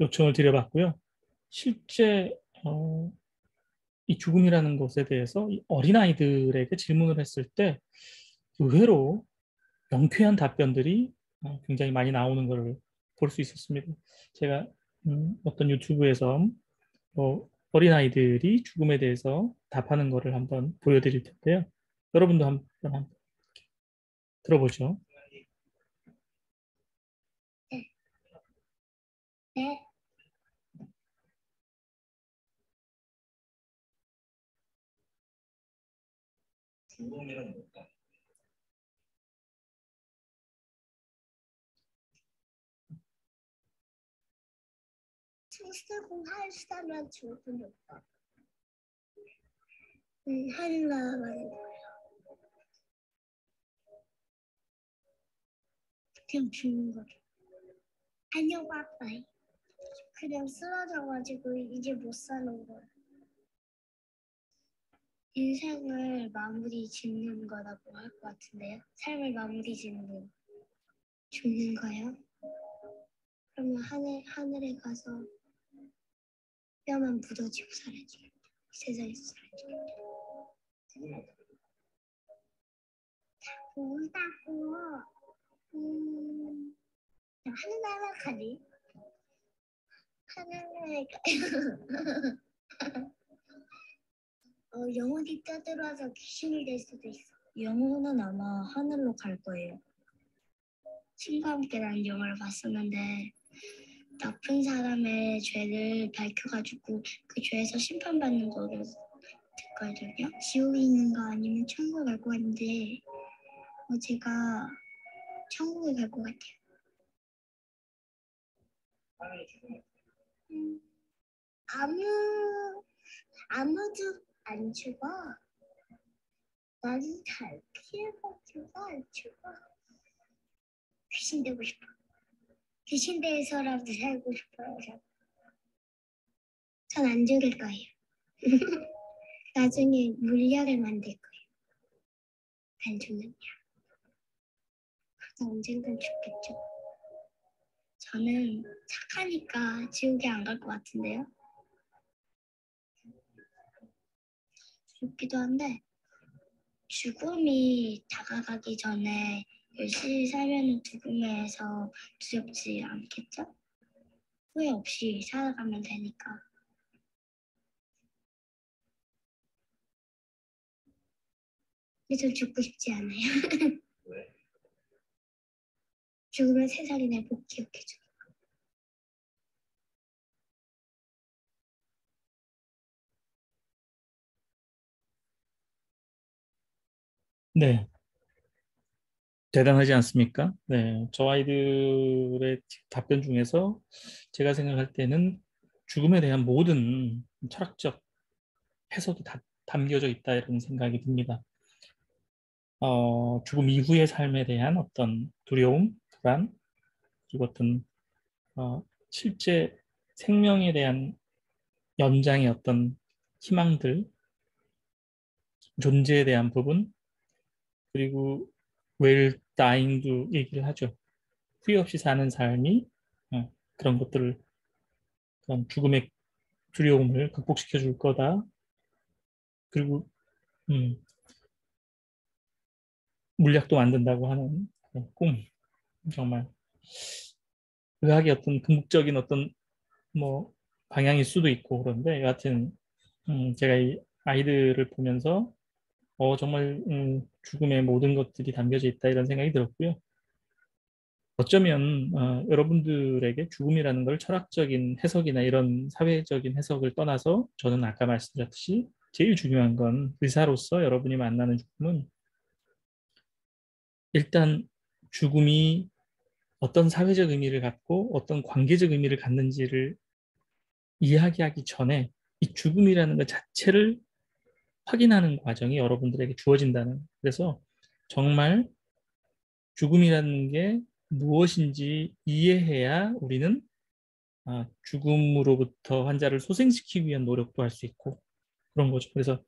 요청을 드려봤고요. 실제 이 죽음이라는 것에 대해서 이 어린아이들에게 질문을 했을 때 의외로 명쾌한 답변들이 굉장히 많이 나오는 것을 볼 수 있었습니다. 제가 어떤 유튜브에서 어린아이들이 죽음에 대해서 답하는 것을 한번 보여드릴 텐데요. 여러분도 한번 들어보죠. 네. 네. 죽음이란 뭘까? 출세공 하시다면 죽음이 없다. 하늘나라만 그냥 죽는 거죠. 안녕 빠빠이. 그냥 쓰러져가지고 이제 못 사는 거야. 인생을 마무리 짓는 거라고 할 것 같은데요. 삶을 마무리 짓는 죽는 거요. 그러면 하늘에 가서 뼈만 묻어지고 사라지겠죠. 세상에서 사라지겠죠. 울다고 하늘나라 가니? 하늘나라 영혼이 떠들어서 귀신이 될 수도 있어. 영혼은 아마 하늘로 갈 거예요. 신과 함께라는 영화를 봤었는데 나쁜 사람의 죄를 밝혀가지고 그 죄에서 심판받는 거를 듣거든요. 지옥에 있는가 아니면 천국에 갈 것 같은데 제가 천국에 갈 것 같아요. 아무도 안 죽어. 나는 잘 피해가지고 안 죽어. 귀신 되고 싶어. 귀신 돼서라도 살고 싶어요. 전 안 죽을 거예요. 나중에 물약을 만들 거예요. 안 죽는 약. 그래서 언젠간 죽겠죠. 저는 착하니까 지옥에 안 갈 것 같은데요. 죽기도 한데 죽음이 다가가기 전에 열심히 살면 죽음에서 두렵지 않겠죠? 후회 없이 살아가면 되니까. 근데 전 죽고 싶지 않아요. 왜? 죽으면 세상이 날 못 기억해줘. 네, 대단하지 않습니까? 네, 저 아이들의 답변 중에서 제가 생각할 때는 죽음에 대한 모든 철학적 해석이 다 담겨져 있다 이런 생각이 듭니다. 죽음 이후의 삶에 대한 어떤 두려움, 불안, 그리고 어떤 실제 생명에 대한 연장의 어떤 희망들, 존재에 대한 부분, 그리고 웰 다잉도 얘기를 하죠. 후회 없이 사는 삶이 그런 것들을 그런 죽음의 두려움을 극복시켜 줄 거다. 그리고 음, 물약도 만든다고 하는 그런 꿈, 정말 의학의 어떤 궁극적인 어떤 뭐 방향일 수도 있고 그런데 여하튼 제가 이 아이들을 보면서 정말 죽음의 모든 것들이 담겨져 있다 이런 생각이 들었고요. 어쩌면 여러분들에게 죽음이라는 걸 철학적인 해석이나 이런 사회적인 해석을 떠나서 저는 아까 말씀드렸듯이 제일 중요한 건 의사로서 여러분이 만나는 죽음은 일단 죽음이 어떤 사회적 의미를 갖고 어떤 관계적 의미를 갖는지를 이야기하기 전에 이 죽음이라는 것 자체를 확인하는 과정이 여러분들에게 주어진다는. 그래서 정말 죽음이라는 게 무엇인지 이해해야 우리는 죽음으로부터 환자를 소생시키기 위한 노력도 할 수 있고 그런 거죠. 그래서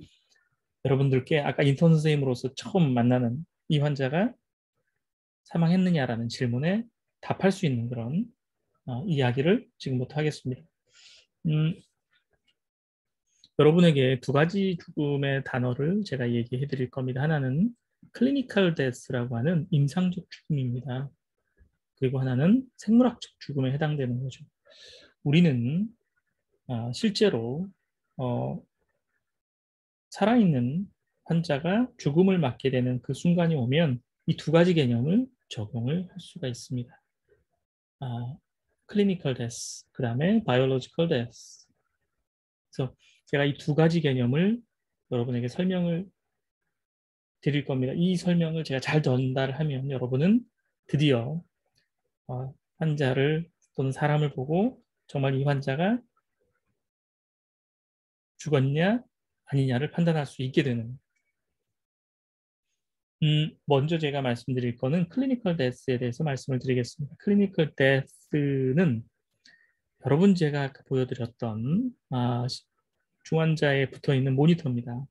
여러분들께 아까 인턴 선생님으로서 처음 만나는 이 환자가 사망했느냐라는 질문에 답할 수 있는 그런 이야기를 지금부터 하겠습니다. 여러분에게 두 가지 죽음의 단어를 제가 얘기해 드릴 겁니다. 하나는 클리니컬 데스라고 하는 임상적 죽음입니다. 그리고 하나는 생물학적 죽음에 해당되는 거죠. 우리는 실제로 살아있는 환자가 죽음을 맞게 되는 그 순간이 오면 이 두 가지 개념을 적용을 할 수가 있습니다. 클리니컬 데스, 그 다음에 바이올로지컬 데스. 그래서 제가 이 두 가지 개념을 여러분에게 설명을 드릴 겁니다. 이 설명을 제가 잘 전달하면 여러분은 드디어 환자를 또는 사람을 보고 정말 이 환자가 죽었냐 아니냐를 판단할 수 있게 되는. 먼저 제가 말씀드릴 거는 클리니컬 데스에 대해서 말씀을 드리겠습니다. 클리니컬 데스는 여러분 제가 아까 보여드렸던 중환자에 붙어 있는 모니터입니다.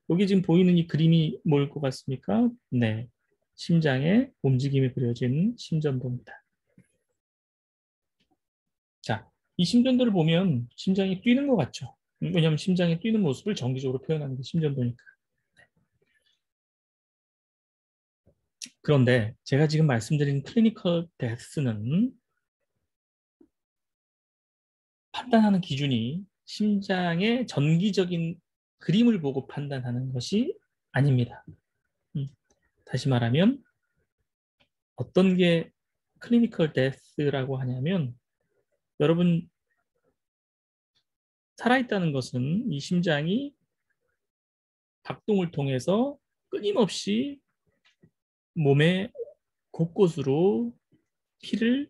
여기 지금 보이는 이 그림이 뭘 것 같습니까? 네, 심장의 움직임이 그려진 심전도입니다. 자, 이 심전도를 보면 심장이 뛰는 것 같죠? 왜냐하면 심장이 뛰는 모습을 정기적으로 표현하는 게 심전도니까. 그런데 제가 지금 말씀드린 클리니컬 데스는 판단하는 기준이 심장의 전기적인 그림을 보고 판단하는 것이 아닙니다. 다시 말하면 어떤 게 클리니컬 데스라고 하냐면 여러분 살아있다는 것은 이 심장이 박동을 통해서 끊임없이 몸의 곳곳으로 피를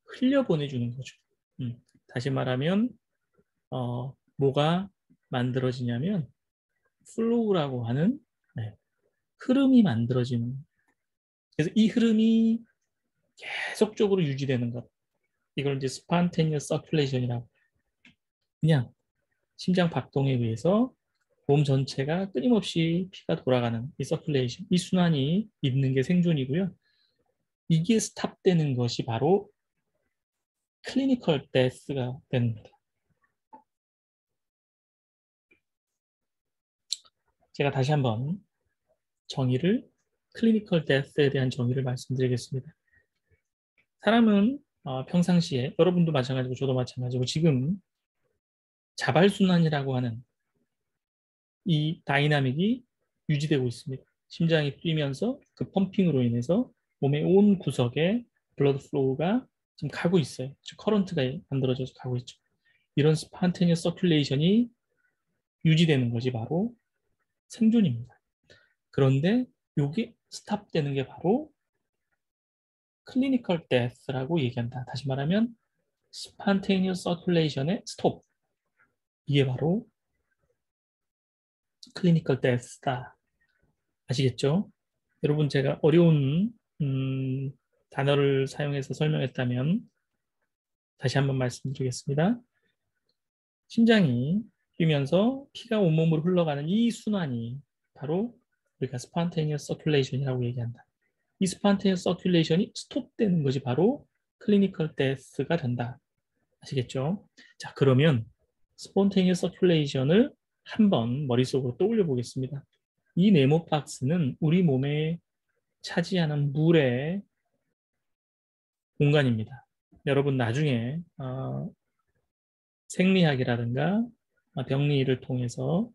흘려보내주는 거죠. 다시 말하면 뭐가 만들어지냐면 플로우라고 하는 흐름이 만들어지는. 그래서 이 흐름이 계속적으로 유지되는 것. 이걸 이제 spontaneous circulation이라고. 그냥 심장 박동에 의해서 몸 전체가 끊임없이 피가 돌아가는 이 서큘레이션, 이 순환이 있는 게 생존이고요. 이게 스탑되는 것이 바로 클리니컬 데스가 됩니다. 제가 다시 한번 클리니컬 데스에 대한 정의를 말씀드리겠습니다. 사람은 평상시에 여러분도 마찬가지고 저도 마찬가지고 지금 자발순환이라고 하는 이 다이나믹이 유지되고 있습니다. 심장이 뛰면서 그 펌핑으로 인해서 몸의 온 구석에 블러드 플로우가 지금 가고 있어요. 커런트가 만들어져서 가고 있죠. 이런 스판테니어스 서큘레이션이 유지되는 것이 바로 생존입니다. 그런데 이게 스탑되는 게 바로 클리니컬 데스라고 얘기한다. 다시 말하면 스판테니어스 서큘레이션의 스톱. 이게 바로 클리니컬 데스다. 아시겠죠? 여러분 제가 어려운 단어를 사용해서 설명했다면 다시 한번 말씀드리겠습니다. 심장이 뛰면서 피가 온몸으로 흘러가는 이 순환이 바로 우리가 spontaneous circulation이라고 얘기한다. 이 spontaneous circulation이 스톱되는 것이 바로 clinical death가 된다. 아시겠죠? 자, 그러면 spontaneous circulation을 한번 머릿속으로 떠올려 보겠습니다. 이 네모 박스는 우리 몸에 차지하는 물의 공간입니다. 여러분 나중에 생리학이라든가 병리를 통해서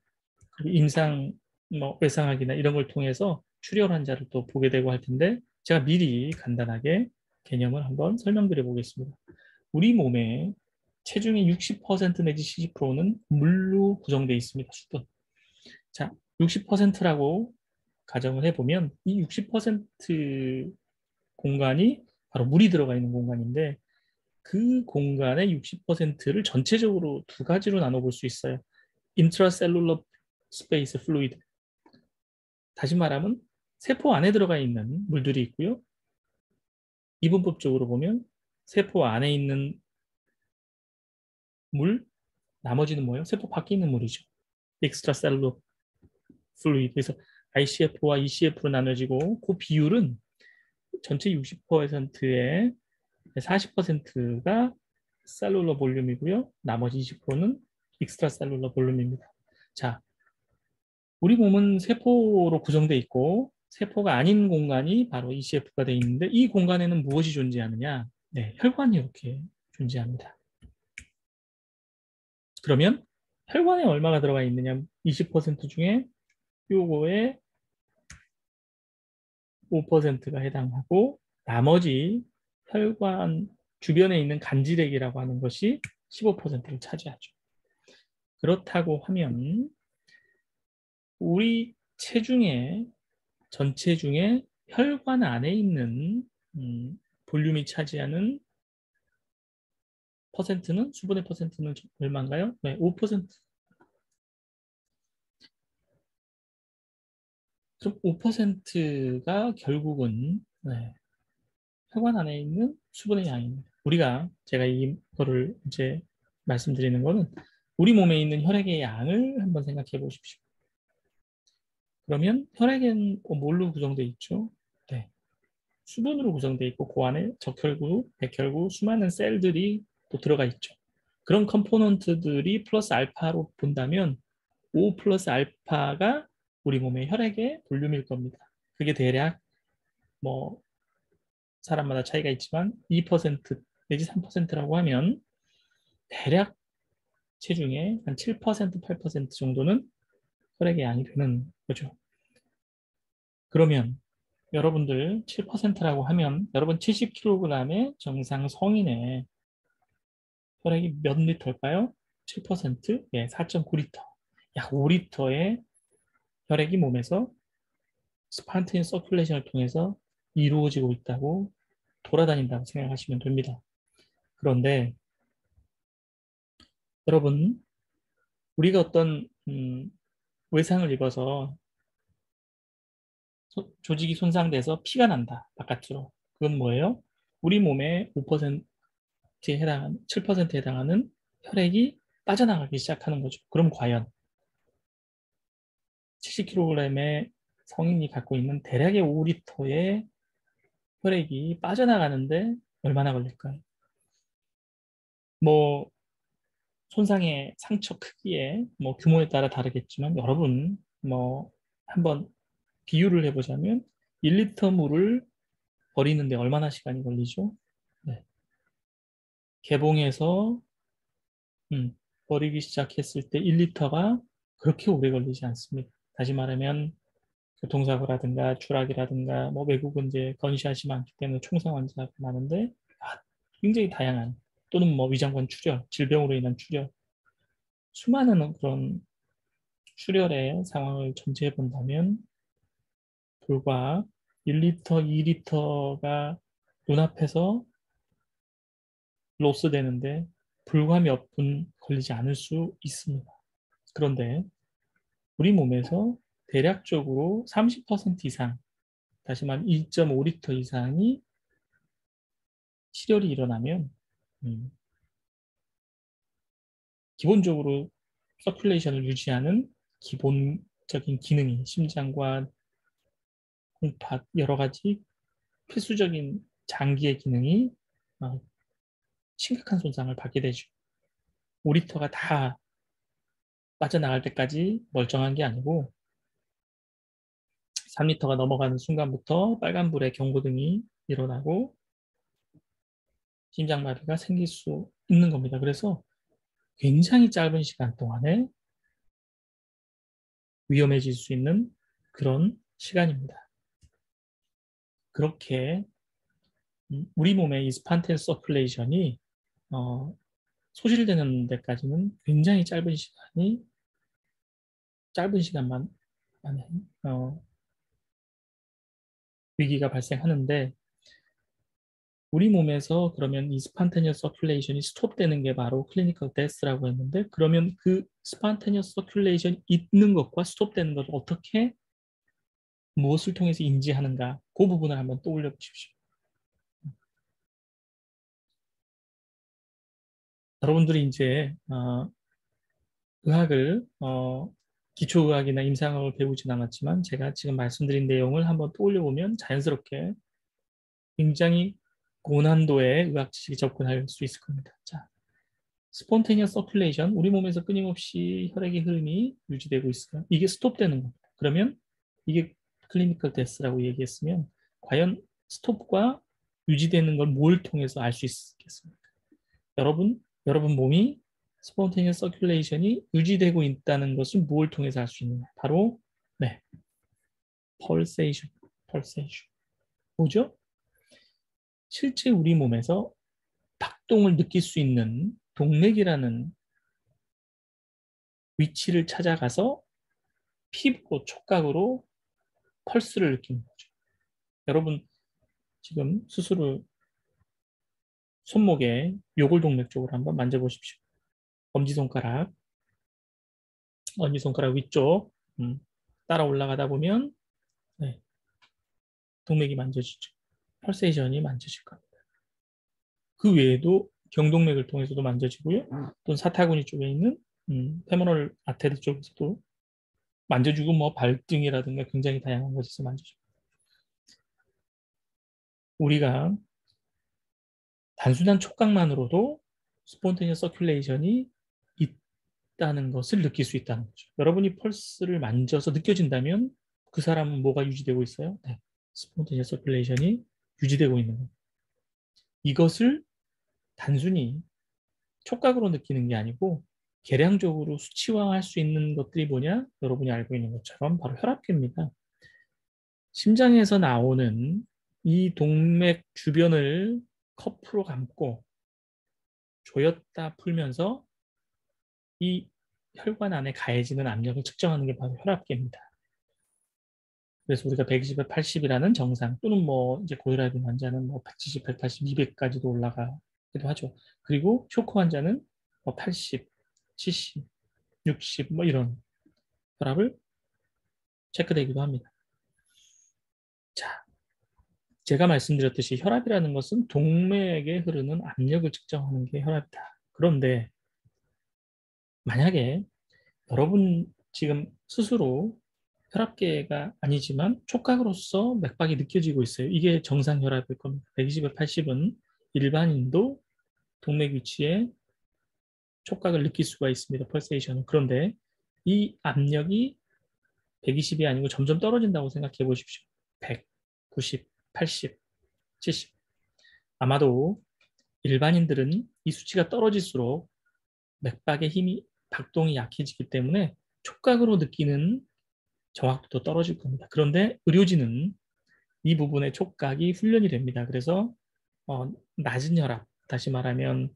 그리고 임상 뭐 외상학이나 이런 걸 통해서 출혈 환자를 또 보게 되고 할 텐데 제가 미리 간단하게 개념을 한번 설명드려 보겠습니다. 우리 몸의 체중의 60% 내지 70%는 물로 구성되어 있습니다. 수분. 자, 60%라고 가정을 해보면 이 60% 공간이 바로 물이 들어가 있는 공간인데 그 공간의 60%를 전체적으로 두 가지로 나눠볼 수 있어요. intracellular space fluid. 다시 말하면 세포 안에 들어가 있는 물들이 있고요. 이분법적으로 보면 세포 안에 있는 물, 나머지는 뭐예요? 세포 밖에 있는 물이죠. extracellular fluid. 그래서 ICF와 ECF로 나눠지고 그 비율은 전체 60%의 40%가 셀룰러 볼륨이고요. 나머지 20%는 익스트라 셀룰러 볼륨입니다. 자, 우리 몸은 세포로 구성되어 있고 세포가 아닌 공간이 바로 ECF가 되어 있는데 이 공간에는 무엇이 존재하느냐? 네, 혈관이 이렇게 존재합니다. 그러면 혈관에 얼마가 들어가 있느냐? 20% 중에 요거에 5%가 해당하고 나머지 혈관 주변에 있는 간질액이라고 하는 것이 15%를 차지하죠. 그렇다고 하면 우리 체중의 전체 중에 혈관 안에 있는 볼륨이 차지하는 퍼센트는 수분의 퍼센트는 얼마인가요? 네, 5%. 그럼 5%가 결국은 네, 혈관 안에 있는 수분의 양입니다. 제가 이거를 이제 말씀드리는 거는 우리 몸에 있는 혈액의 양을 한번 생각해 보십시오. 그러면 혈액은 뭘로 구성되어 있죠? 네, 수분으로 구성되어 있고 그 안에 적혈구, 백혈구, 수많은 셀들이 또 들어가 있죠. 그런 컴포넌트들이 플러스 알파로 본다면 5 플러스 알파가 우리 몸의 혈액의 볼륨일 겁니다. 그게 대략 뭐 사람마다 차이가 있지만 2% 내지 3%라고 하면 대략 체중의 한 7%, 8% 정도는 혈액의 양이 되는 거죠. 그러면 여러분들 7%라고 하면 여러분 70kg의 정상 성인의 혈액이 몇 리터일까요? 7%? 예, 4.9리터. 약 5리터의 혈액이 몸에서 스판테인 서큘레이션을 통해서 이루어지고 있다고 돌아다닌다고 생각하시면 됩니다. 그런데 여러분 우리가 어떤 외상을 입어서 조직이 손상돼서 피가 난다 바깥으로. 그건 뭐예요? 우리 몸의 5%에 해당하는 7%에 해당하는 혈액이 빠져나가기 시작하는 거죠. 그럼 과연 70kg의 성인이 갖고 있는 대략의 5리터의 혈액이 빠져나가는데 얼마나 걸릴까요? 뭐 손상의 상처 크기에 뭐 규모에 따라 다르겠지만 여러분 뭐 한번 비유를 해보자면 1리터 물을 버리는데 얼마나 시간이 걸리죠? 네. 개봉해서 버리기 시작했을 때 1리터가 그렇게 오래 걸리지 않습니다. 다시 말하면 교통사고라든가 추락이라든가 뭐 외국은 이제 건시하시 많기 때문에 총상 환자가 많은데 굉장히 다양한 또는 뭐 위장관 출혈, 질병으로 인한 출혈 수많은 그런 출혈의 상황을 전제해 본다면 불과 1리터, 2리터가 눈앞에서 로스 되는데 불과 몇 분 걸리지 않을 수 있습니다. 그런데 우리 몸에서 대략적으로 30% 이상, 다시 말하면 2.5리터 이상이 출혈이 일어나면 기본적으로 서큘레이션을 유지하는 기본적인 기능이 심장과 홍파 여러 가지 필수적인 장기의 기능이 심각한 손상을 받게 되죠. 5리터가 다 빠져나갈 때까지 멀쩡한 게 아니고 3리터가 넘어가는 순간부터 빨간불의 경고등이 일어나고 심장마비가 생길 수 있는 겁니다. 그래서 굉장히 짧은 시간 동안에 위험해질 수 있는 그런 시간입니다. 그렇게 우리 몸의 이 스판텐 서큘레이션이 소실되는 데까지는 굉장히 짧은 시간만 안에 위기가 발생하는데, 우리 몸에서 그러면 이 스판테니어스 서큘레이션이 스톱되는 게 바로 클리니컬 데스라고 했는데, 그러면 그 스판테니어스 서큘레이션 있는 것과 스톱되는 것을 어떻게 무엇을 통해서 인지하는가, 그 부분을 한번 떠올려 보십시오. 여러분들이 이제 의학을 기초의학이나 임상학을 배우진 않았지만 제가 지금 말씀드린 내용을 한번 떠올려 보면 자연스럽게 굉장히 고난도의 의학 지식에 접근할 수 있을 겁니다. 자, 스폰테니어스 서큘레이션, 우리 몸에서 끊임없이 혈액의 흐름이 유지되고 있어요. 이게 스톱되는 겁니다. 그러면 이게 클리니컬 데스라고 얘기했으면 과연 스톱과 유지되는 걸 뭘 통해서 알 수 있겠습니까? 여러분 몸이 스폰테니어스 서큘레이션이 유지되고 있다는 것을 뭘 통해서 알 수 있느냐? 바로 네, 펄세이션. 뭐죠? 실제 우리 몸에서 박동을 느낄 수 있는 동맥이라는 위치를 찾아가서 피부로 촉각으로 펄스를 느끼는 거죠. 여러분 지금 스스로 손목에 요골동맥 쪽으로 한번 만져보십시오. 엄지손가락 위쪽 따라 올라가다 보면 네, 동맥이 만져지죠. 펄세이션이 만져질 겁니다. 그 외에도 경동맥을 통해서도 만져지고요. 또는 사타구니 쪽에 있는 페모럴 아테리 쪽에서도 만져주고, 뭐 발등이라든가 굉장히 다양한 곳에서 만져줍니다. 우리가 단순한 촉각만으로도 스폰테니어스 서큘레이션이 있다는 것을 느낄 수 있다는 거죠. 여러분이 펄스를 만져서 느껴진다면 그 사람은 뭐가 유지되고 있어요? 네, 스폰테니어스 서큘레이션이 유지되고 있는 겁니다. 이것을 단순히 촉각으로 느끼는 게 아니고 계량적으로 수치화할 수 있는 것들이 뭐냐? 여러분이 알고 있는 것처럼 바로 혈압계입니다. 심장에서 나오는 이 동맥 주변을 커프로 감고 조였다 풀면서 이 혈관 안에 가해지는 압력을 측정하는 게 바로 혈압계입니다. 그래서 우리가 120에 80이라는 정상, 또는 뭐 이제 고혈압인 환자는 뭐 170, 180, 200까지도 올라가기도 하죠. 그리고 쇼크 환자는 뭐 80, 70, 60 뭐 이런 혈압을 체크되기도 합니다. 자, 제가 말씀드렸듯이 혈압이라는 것은 동맥에 흐르는 압력을 측정하는 게 혈압이다. 그런데 만약에 여러분 지금 스스로 혈압계가 아니지만 촉각으로서 맥박이 느껴지고 있어요. 이게 정상 혈압일 겁니다. 120에 80은 일반인도 동맥 위치에 촉각을 느낄 수가 있습니다. 펄세이션은. 그런데 이 압력이 120이 아니고 점점 떨어진다고 생각해 보십시오. 100, 90, 80, 70. 아마도 일반인들은 이 수치가 떨어질수록 맥박의 힘이, 박동이 약해지기 때문에 촉각으로 느끼는 정확도도 떨어질 겁니다. 그런데 의료진은 이 부분의 촉각이 훈련이 됩니다. 그래서 낮은 혈압, 다시 말하면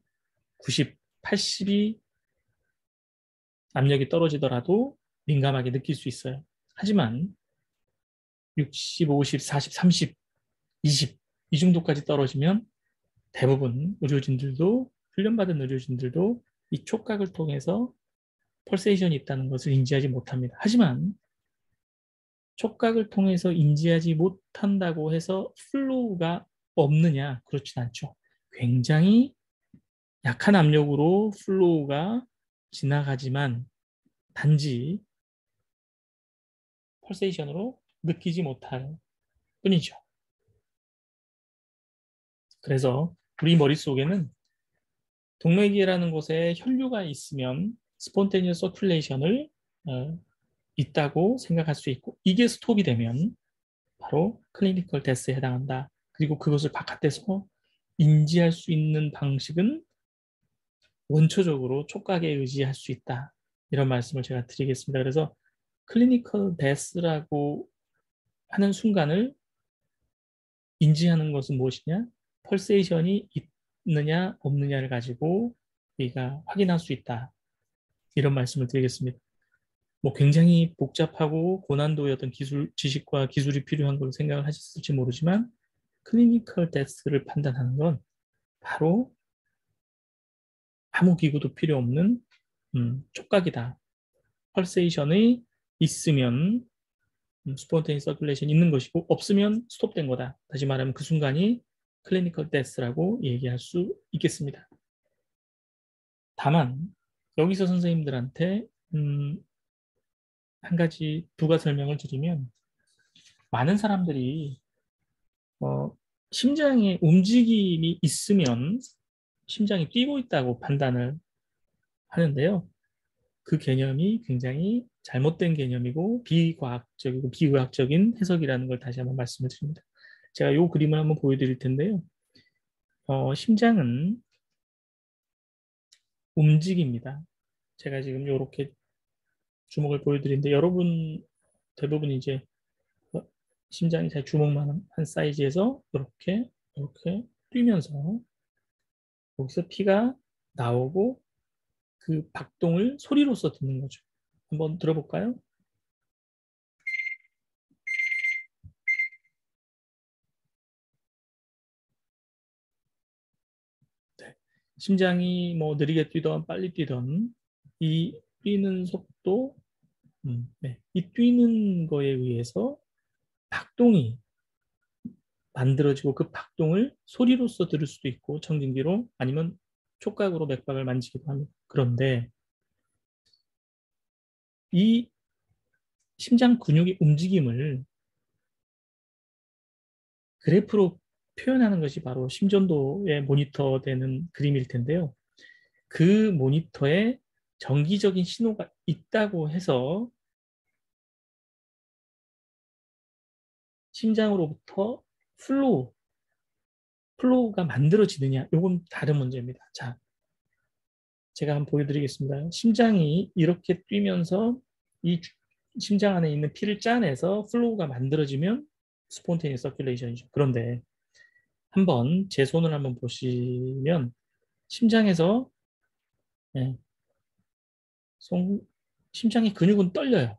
90, 80이 압력이 떨어지더라도 민감하게 느낄 수 있어요. 하지만 60, 50, 40, 30, 20 이 정도까지 떨어지면 대부분 의료진들도, 훈련받은 의료진들도 이 촉각을 통해서 펄세이션이 있다는 것을 인지하지 못합니다. 하지만 촉각을 통해서 인지하지 못한다고 해서 플로우가 없느냐? 그렇진 않죠. 굉장히 약한 압력으로 플로우가 지나가지만 단지 펄세이션으로 느끼지 못할 뿐이죠. 그래서 우리 머릿속에는 동맥이라는 곳에 혈류가 있으면 스폰테니어스 서큘레이션을 있다고 생각할 수 있고, 이게 스톱이 되면 바로 클리니컬 데스에 해당한다. 그리고 그것을 바깥에서 인지할 수 있는 방식은 원초적으로 촉각에 의지할 수 있다. 이런 말씀을 제가 드리겠습니다. 그래서 클리니컬 데스라고 하는 순간을 인지하는 것은 무엇이냐? 펄세이션이 있느냐 없느냐를 가지고 우리가 확인할 수 있다. 이런 말씀을 드리겠습니다. 뭐 굉장히 복잡하고 고난도의 어떤 지식과 기술이 필요한 걸로 생각을 하셨을지 모르지만 클리니컬 데스를 판단하는 건 바로 아무 기구도 필요 없는 촉각이다. 펄세이션이 있으면 스폰테니 서큘레이션 있는 것이고 없으면 스톱된 거다. 다시 말하면 그 순간이 클리니컬 데스라고 얘기할 수 있겠습니다. 다만 여기서 선생님들한테 한 가지 부가 설명을 드리면 많은 사람들이 심장의 움직임이 있으면 심장이 뛰고 있다고 판단을 하는데요. 그 개념이 굉장히 잘못된 개념이고 비과학적이고 비의학적인 해석이라는 걸 다시 한번 말씀을 드립니다. 제가 이 그림을 한번 보여드릴 텐데요. 심장은 움직입니다. 제가 지금 이렇게 주먹을 보여드리는데 여러분 대부분 이제 심장이 제 주먹만 한 사이즈에서 이렇게 뛰면서 여기서 피가 나오고 그 박동을 소리로서 듣는 거죠. 한번 들어볼까요? 네. 심장이 뭐 느리게 뛰던 빨리 뛰던 이 뛰는 속도, 네. 이 뛰는 거에 의해서 박동이 만들어지고 그 박동을 소리로서 들을 수도 있고 청진기로 아니면 촉각으로 맥박을 만지기도 합니다. 그런데 이 심장 근육의 움직임을 그래프로 표현하는 것이 바로 심전도에 모니터되는 그림일 텐데요. 그 모니터에 정기적인 신호가 있다고 해서 심장으로부터 플로우가 만들어지느냐, 이건 다른 문제입니다. 자, 제가 한번 보여드리겠습니다. 심장이 이렇게 뛰면서 이 심장 안에 있는 피를 짜내서 플로우가 만들어지면 스폰테니어스 서큘레이션이죠. 그런데 한번 제 손을 한번 보시면 심장에서 네, 심장의 근육은 떨려요.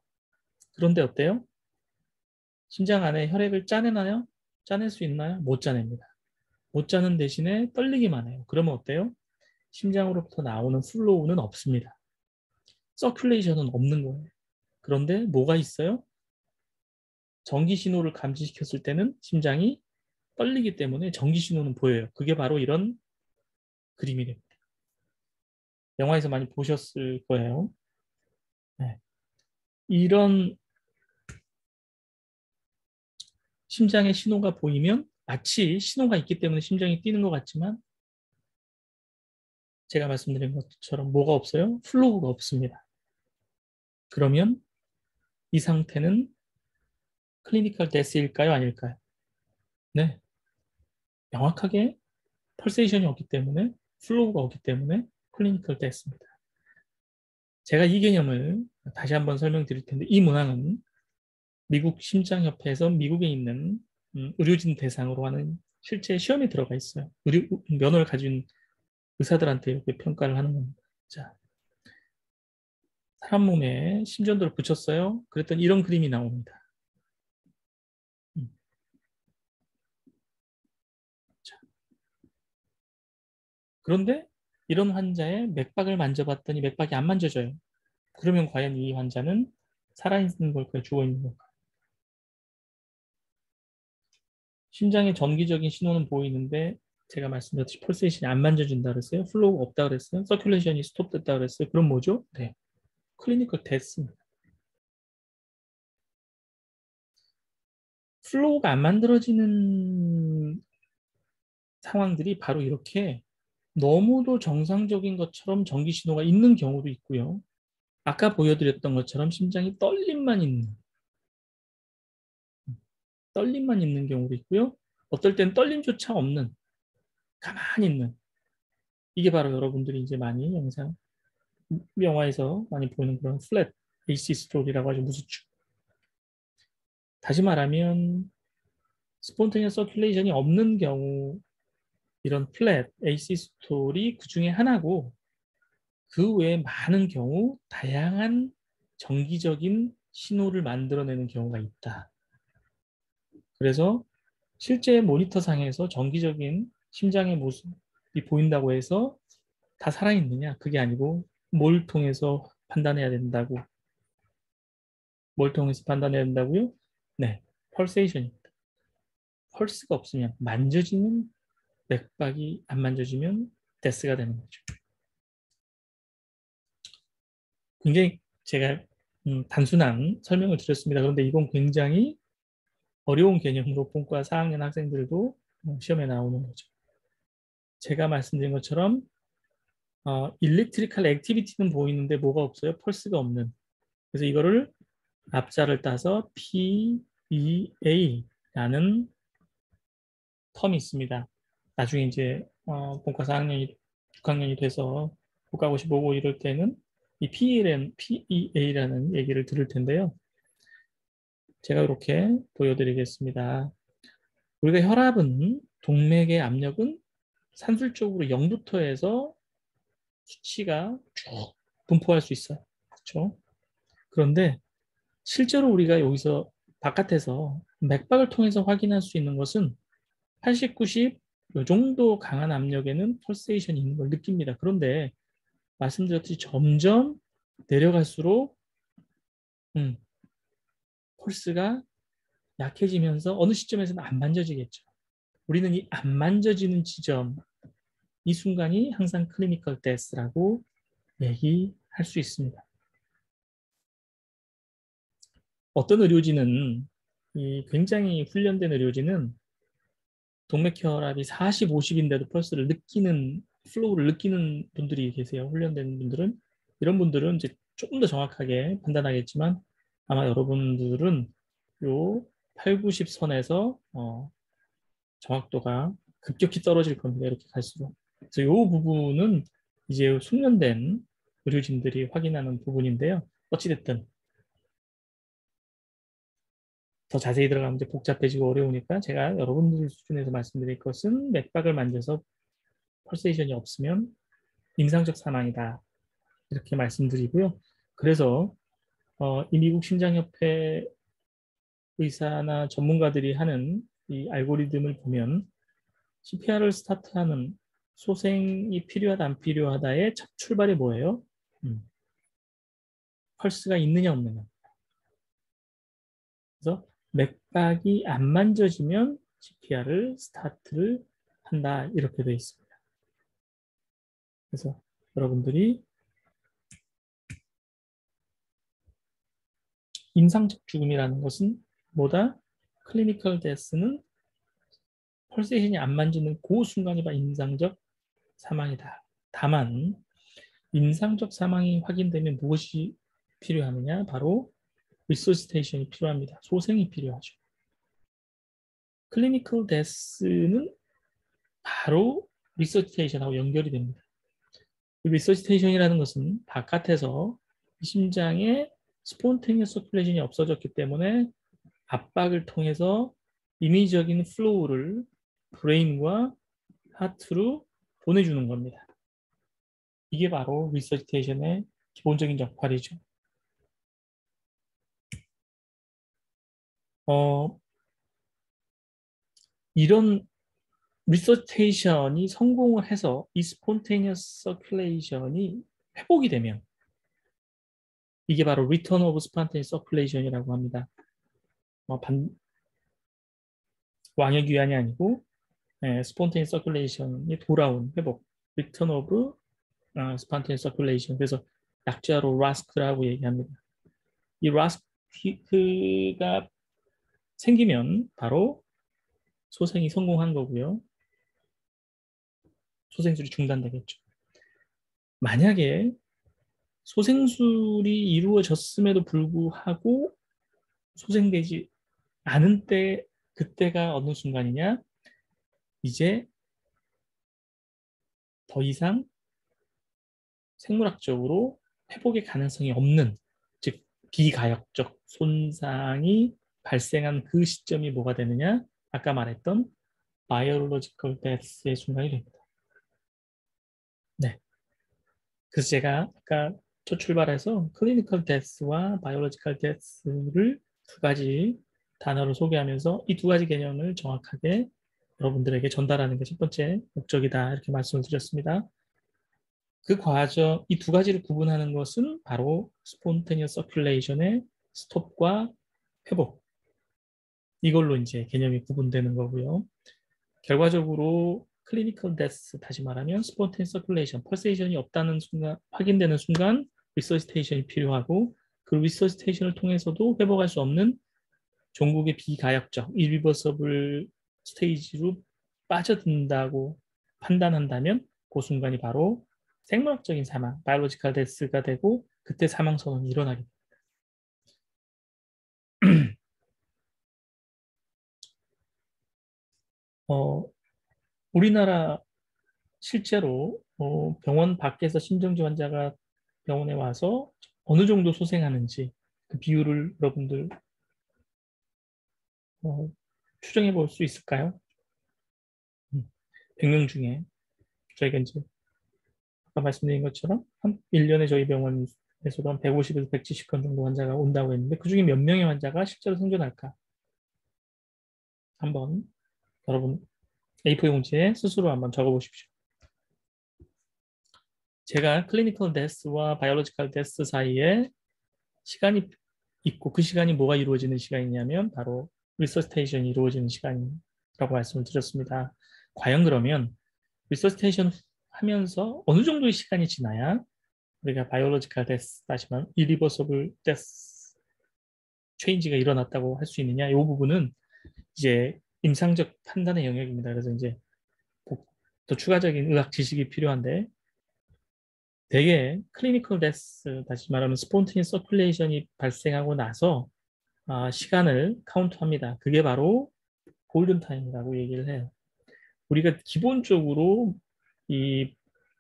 그런데 어때요? 심장 안에 혈액을 짜내나요? 짜낼 수 있나요? 못 짜냅니다. 못 짜는 대신에 떨리기만 해요. 그러면 어때요? 심장으로부터 나오는 플로우는 없습니다. 서큘레이션은 없는 거예요. 그런데 뭐가 있어요? 전기 신호를 감지시켰을 때는 심장이 떨리기 때문에 전기 신호는 보여요. 그게 바로 이런 그림이 됩니다. 영화에서 많이 보셨을 거예요. 네. 이런 심장의 신호가 보이면 마치 신호가 있기 때문에 심장이 뛰는 것 같지만 제가 말씀드린 것처럼 뭐가 없어요? 플로우가 없습니다. 그러면 이 상태는 클리니컬 데스일까요? 아닐까요? 네. 명확하게 펄세이션이 없기 때문에 플로우가 없기 때문에 클리니컬 데스입니다. 제가 이 개념을 다시 한번 설명드릴 텐데 이 문항은 미국 심장협회에서 미국에 있는 의료진 대상으로 하는 실제 시험에 들어가 있어요. 면허를 가진 의사들한테 이렇게 평가를 하는 겁니다. 자, 사람 몸에 심전도를 붙였어요. 그랬더니 이런 그림이 나옵니다. 자, 그런데 이런 환자의 맥박을 만져봤더니 맥박이 안 만져져요. 그러면 과연 이 환자는 살아있는 걸까요? 죽어있는 걸까요? 심장의 정기적인 신호는 보이는데 제가 말씀드렸듯이 펄세이션이 안 만져진다 그랬어요. 플로우가 없다 그랬어요. 서큘레이션이 스톱됐다 그랬어요. 그럼 뭐죠? 네, 클리니컬 데스입니다. 플로우가 안 만들어지는 상황들이 바로 이렇게 너무도 정상적인 것처럼 전기 신호가 있는 경우도 있고요. 아까 보여드렸던 것처럼 심장이 떨림만 있는 경우도 있고요. 어떨 땐 떨림조차 없는, 가만히 있는. 이게 바로 여러분들이 이제 많이 영화에서 많이 보이는 그런 플랫 에이시스톨이라고 하죠. 무수축. 다시 말하면 스폰테니어스 서큘레이션이 없는 경우 이런 플랫 에이시스톨이 그 중에 하나고 그 외에 많은 경우 다양한 정기적인 신호를 만들어내는 경우가 있다. 그래서 실제 모니터상에서 정기적인 심장의 모습이 보인다고 해서 다 살아있느냐? 그게 아니고 뭘 통해서 판단해야 된다고. 뭘 통해서 판단해야 된다고요? 네, 펄세이션입니다. 펄스가 없으면 만져지는 맥박이 안 만져지면 데스가 되는 거죠. 굉장히 제가 단순한 설명을 드렸습니다. 그런데 이건 굉장히 어려운 개념으로 본과 4학년 학생들도 시험에 나오는 거죠. 제가 말씀드린 것처럼 일렉트리컬 액티비티는 보이는데 뭐가 없어요? 펄스가 없는. 그래서 이거를 앞자를 따서 PEA라는 텀이 있습니다. 나중에 이제 본과 4학년이 6학년이 돼서 국가고시 보고 이럴 때는 이 PEA라는 얘기를 들을 텐데요. 제가 이렇게 보여드리겠습니다. 우리가 혈압은 동맥의 압력은 산술적으로 0부터 해서 수치가 쭉 분포할 수 있어요. 그렇죠? 그런데 실제로 우리가 여기서 바깥에서 맥박을 통해서 확인할 수 있는 것은 80, 90, 이 정도 강한 압력에는 펄세이션이 있는 걸 느낍니다. 그런데 말씀드렸듯이 점점 내려갈수록 펄스가 약해지면서 어느 시점에서는 안 만져지겠죠. 우리는 이 안 만져지는 지점, 이 순간이 항상 클리니컬 데스라고 얘기할 수 있습니다. 어떤 의료진은 이 굉장히 훈련된 의료진은 동맥혈압이 40, 50인데도 펄스를 느끼는 플로우를 느끼는 분들이 계세요. 훈련된 분들은 이런 분들은 이제 조금 더 정확하게 판단하겠지만 아마 여러분들은 요 8, 90 선에서 정확도가 급격히 떨어질 겁니다. 이렇게 갈수록. 그래서 이 부분은 이제 숙련된 의료진들이 확인하는 부분인데요. 어찌됐든 더 자세히 들어가면 이제 복잡해지고 어려우니까 제가 여러분들 수준에서 말씀드릴 것은 맥박을 만져서 펄세이션이 없으면 임상적 사망이다. 이렇게 말씀드리고요. 그래서 이 미국 심장협회 의사나 전문가들이 하는 이 알고리즘을 보면 CPR을 스타트하는 소생이 필요하다 안 필요하다의 첫 출발이 뭐예요? 펄스가 있느냐 없느냐. 그래서 맥박이 안 만져지면 CPR을 스타트를 한다 이렇게 되어 있습니다. 그래서 여러분들이 임상적 죽음이라는 것은 뭐다? 클리니컬 데스는 펄세이션이 안 만지는 그 순간이 바로 임상적 사망이다. 다만 임상적 사망이 확인되면 무엇이 필요하느냐? 바로 리소시테이션이 필요합니다. 소생이 필요하죠. 클리니컬 데스는 바로 리서시테이션하고 연결이 됩니다. 리서시테이션이라는 것은 바깥에서 심장에 스폰테니어스 서큘레이션이 없어졌기 때문에 압박을 통해서 임의적인 플로우를 브레인과 하트로 보내주는 겁니다. 이게 바로 리서시테이션의 기본적인 역할이죠. 이런 리서시테이션이 성공을 해서 이 스폰테니어스 서큘레이션이 회복이 되면 이게 바로 리턴 오브 스폰테니어스 서큘레이션이라고 합니다. 왕의 귀환이 아니고 스폰테니어스 서큘레이션이 돌아온 회복, 리턴 오브 스폰테니어스 서큘레이션. 그래서 약자로 라스크라고 얘기합니다. 이 라스크가 생기면 바로 소생이 성공한 거고요. 소생술이 중단되겠죠. 만약에 소생술이 이루어졌음에도 불구하고 소생되지 않은 때, 그때가 어느 순간이냐? 이제 더 이상 생물학적으로 회복의 가능성이 없는, 즉 비가역적 손상이 발생한 그 시점이 뭐가 되느냐? 아까 말했던 biological death의 순간이 됩니다. 네. 그래서 제가 아까 첫 출발해서 clinical death와 biological death를 두 가지 단어로 소개하면서 이 두 가지 개념을 정확하게 여러분들에게 전달하는 게 첫 번째 목적이다 이렇게 말씀을 드렸습니다. 그 과정, 이 두 가지를 구분하는 것은 바로 spontaneous circulation의 스톱과 회복. 이걸로 이제 개념이 구분되는 거고요. 결과적으로 클리니컬 데스, 다시 말하면 스폰테니어스 서큘레이션, 펄세이션이 없다는 순간, 확인되는 순간 리서시테이션이 필요하고 그 리서시테이션을 통해서도 회복할 수 없는 종국의 비가역적, irreversible 스테이지로 빠져든다고 판단한다면 그 순간이 바로 생물학적인 사망, 바이올로지컬 데스가 되고 그때 사망 선언이 일어나게 됩니다. 우리나라 실제로 병원 밖에서 심정지 환자가 병원에 와서 어느 정도 소생하는지 그 비율을 여러분들 추정해 볼 수 있을까요? 100명 중에 저희가 이제 아까 말씀드린 것처럼 한 1년에 저희 병원에서도 한 150에서 170건 정도 환자가 온다고 했는데 그중에 몇 명의 환자가 실제로 생존할까? 한번 여러분 A4 용지에 스스로 한번 적어보십시오. 제가 클리니컬 데스와 바이올로지컬 데스 사이에 시간이 있고 그 시간이 뭐가 이루어지는 시간이냐면 바로 리서시테이션이 이루어지는 시간이라고 말씀을 드렸습니다. 과연 그러면 리서시테이션 하면서 어느 정도의 시간이 지나야 우리가 바이올로지컬 데스, 다시 말하면 irreversible death 체인지가 일어났다고 할 수 있느냐? 이 부분은 이제 임상적 판단의 영역입니다. 그래서 이제 더 추가적인 의학 지식이 필요한데 대개 클리니컬 데스, 다시 말하면 스폰테니어스 서큘레이션이 발생하고 나서 시간을 카운트합니다. 그게 바로 골든타임이라고 얘기를 해요. 우리가 기본적으로 이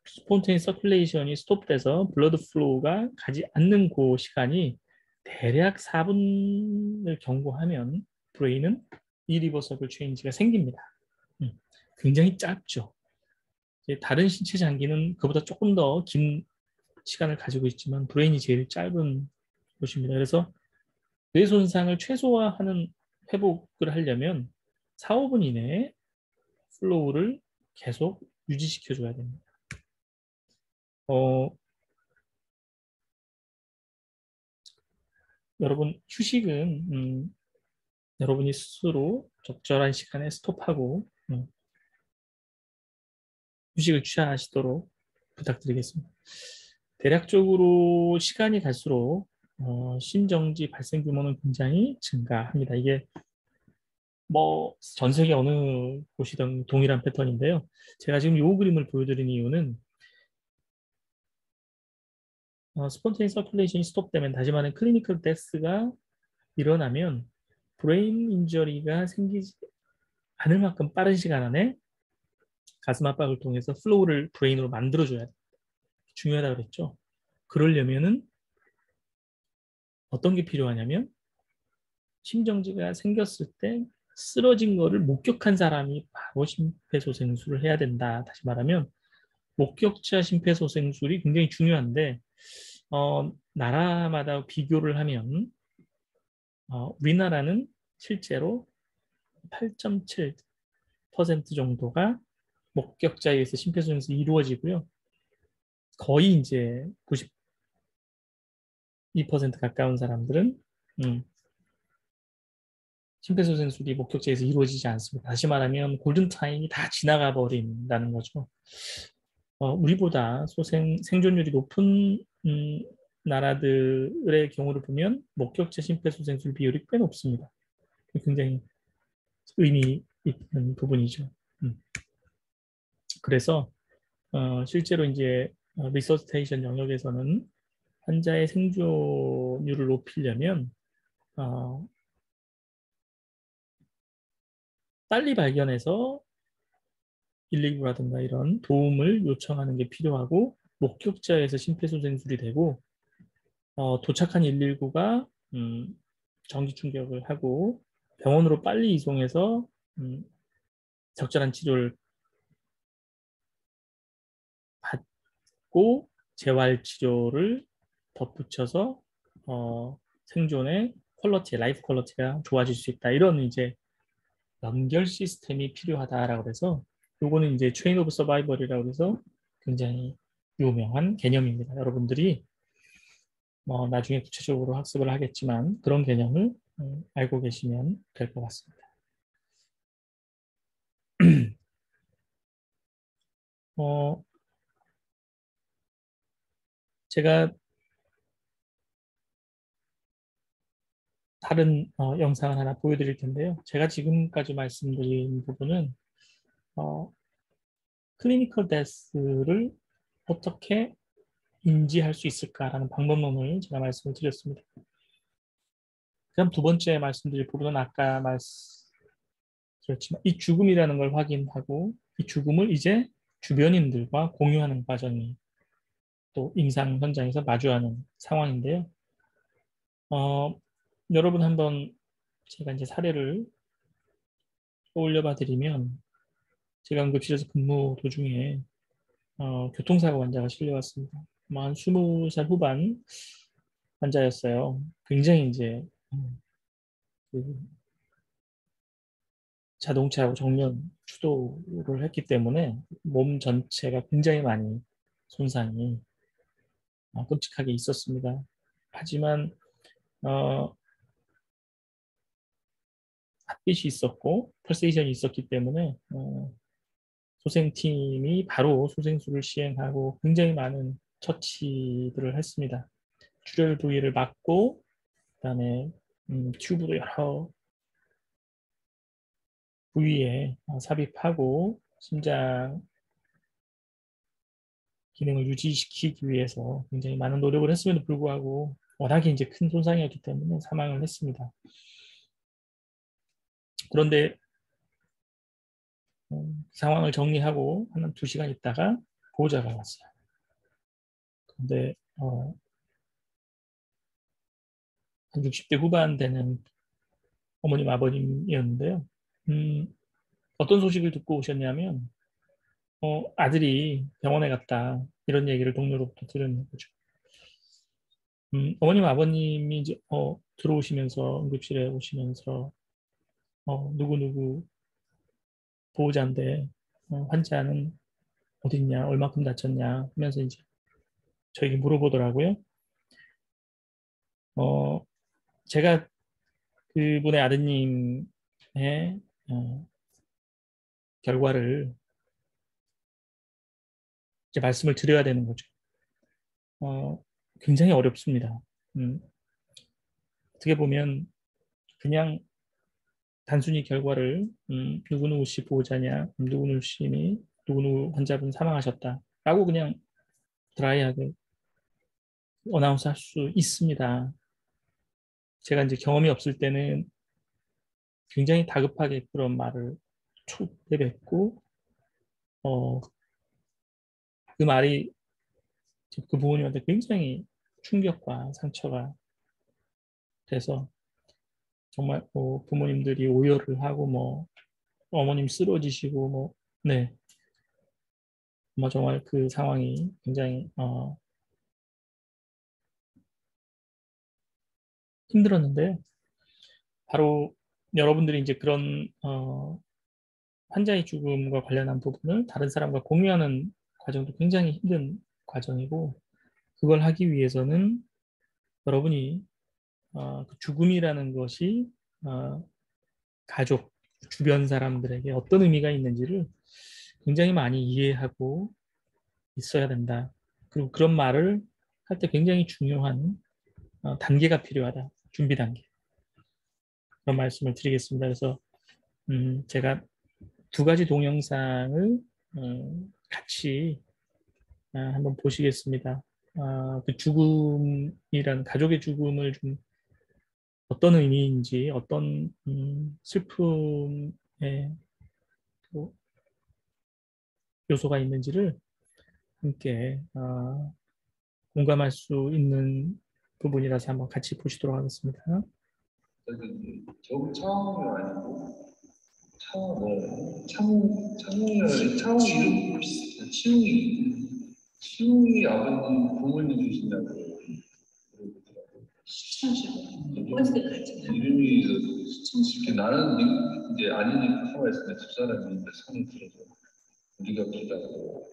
스폰테니어스 서큘레이션이 스톱돼서 블러드 플로우가 가지 않는 그 시간이 대략 4분을 경고하면 브레인은 이리버서블 체인지가 생깁니다. 굉장히 짧죠. 다른 신체 장기는 그보다 조금 더 긴 시간을 가지고 있지만 브레인이 제일 짧은 곳입니다. 그래서 뇌 손상을 최소화하는 회복을 하려면 4, 5분 이내에 플로우를 계속 유지시켜줘야 됩니다. 여러분 휴식은 여러분이 스스로 적절한 시간에 스톱하고 휴식을 취하시도록 부탁드리겠습니다. 대략적으로 시간이 갈수록 심정지 발생 규모는 굉장히 증가합니다. 이게 뭐 전 세계 어느 곳이든 동일한 패턴인데요. 제가 지금 이 그림을 보여드린 이유는 스폰테니어스 서큘레이션이 스톱되면, 다시 말하면 클리니컬 데스가 일어나면 브레인 인저리가 생기지 않을 만큼 빠른 시간 안에 가슴 압박을 통해서 플로우를 브레인으로 만들어줘야 돼요. 중요하다고 그랬죠. 그러려면은 어떤 게 필요하냐면 심정지가 생겼을 때 쓰러진 거를 목격한 사람이 바로 심폐소생술을 해야 된다. 다시 말하면 목격자 심폐소생술이 굉장히 중요한데 나라마다 비교를 하면 우리나라는 실제로 8.7% 정도가 목격자에 의해서 심폐소생술이 이루어지고요. 거의 이제 92% 가까운 사람들은 심폐소생술이 목격자에서 이루어지지 않습니다. 다시 말하면 골든타임이 다 지나가 버린다는 거죠. 우리보다 생존율이 높은 나라들의 경우를 보면 목격자 심폐소생술 비율이 꽤 높습니다. 굉장히 의미 있는 부분이죠. 그래서 실제로 이제 리서시테이션 영역에서는 환자의 생존율을 높이려면 빨리 발견해서 119라든가 이런 도움을 요청하는 게 필요하고 목격자에서 심폐소생술이 되고 도착한 119가 전기 충격을 하고 병원으로 빨리 이송해서 적절한 치료를 받고 재활 치료를 덧붙여서 생존의 퀄러티, 라이프 퀄러티가 좋아질 수 있다. 이런 이제 연결 시스템이 필요하다라고 해서 요거는 이제 체인 오브 서바이벌이라고 해서 굉장히 유명한 개념입니다. 여러분들이 나중에 구체적으로 학습을 하겠지만 그런 개념을 알고 계시면 될 것 같습니다. 제가 다른 영상을 하나 보여드릴 텐데요. 제가 지금까지 말씀드린 부분은 클리니컬 데스를 어떻게 인지할 수 있을까라는 방법론을 제가 말씀을 드렸습니다. 그다음 두 번째 말씀드릴 부분은 아까 말씀드렸지만 이 죽음이라는 걸 확인하고 이 죽음을 이제 주변인들과 공유하는 과정이 또 임상 현장에서 마주하는 상황인데요. 여러분 한번 제가 이제 사례를 떠올려 봐 드리면 제가 응급실에서 근무 도중에 교통사고 환자가 실려왔습니다. 한 20살 후반 환자였어요. 굉장히 이제 그 자동차하고 정면 추돌을 했기 때문에 몸 전체가 굉장히 많이 손상이 끔찍하게 있었습니다. 하지만 핫빛이 있었고 펄세이션이 있었기 때문에 소생팀이 바로 소생술을 시행하고 굉장히 많은 처치들을 했습니다. 출혈 부위를 막고 그다음에 튜브도 여러 부위에 삽입하고 심장 기능을 유지시키기 위해서 굉장히 많은 노력을 했음에도 불구하고 워낙에 이제 큰 손상이었기 때문에 사망을 했습니다. 그런데 상황을 정리하고 한 2시간 있다가 보호자가 왔어요. 그런데 한 60대 후반 되는 어머님 아버님이었는데요. 어떤 소식을 듣고 오셨냐면 아들이 병원에 갔다 이런 얘기를 동료로부터 들은 거죠. 어머님 아버님이 이제 들어오시면서 응급실에 오시면서 누구누구 보호자인데 환자는 어딨냐 얼마큼 다쳤냐 하면서 이제 저에게 물어보더라고요. 제가 그분의 아드님의 결과를 이제 말씀을 드려야 되는 거죠. 굉장히 어렵습니다. 어떻게 보면 그냥 단순히 결과를 누구누구 씨 보호자냐, 누구누구 씨니 누구누구 환자분 사망하셨다라고 그냥 드라이하게 어나운스 할 수 있습니다. 제가 이제 경험이 없을 때는 굉장히 다급하게 그런 말을 초대 뵙고 그 말이 그 부모님한테 굉장히 충격과 상처가 돼서 정말 부모님들이 오열을 하고 어머님 쓰러지시고 네, 정말 그 상황이 굉장히 힘들었는데요. 바로 여러분들이 이제 그런 환자의 죽음과 관련한 부분을 다른 사람과 공유하는 과정도 굉장히 힘든 과정이고 그걸 하기 위해서는 여러분이 그 죽음이라는 것이 가족, 주변 사람들에게 어떤 의미가 있는지를 굉장히 많이 이해하고 있어야 된다. 그리고 그런 말을 할 때 굉장히 중요한 단계가 필요하다. 준비 단계. 그런 말씀을 드리겠습니다. 그래서 제가 2가지 동영상을 같이 한번 보시겠습니다. 그 죽음이란 가족의 죽음을 좀 어떤 의미인지 어떤 슬픔의 또 요소가 있는지를 함께 공감할 수 있는 부분이라서 한번 같이 보시도록 하겠습니다. 저거 차홍이 아니고 차홍이 이름 비슷해. 치웅이 아버님 부모님 주신다고 그러더라고요. 이름이 이렇게 나는 이제 아니니까 가만히 있으면 두 사람이 이제 손을 들어서 우리가 보자고.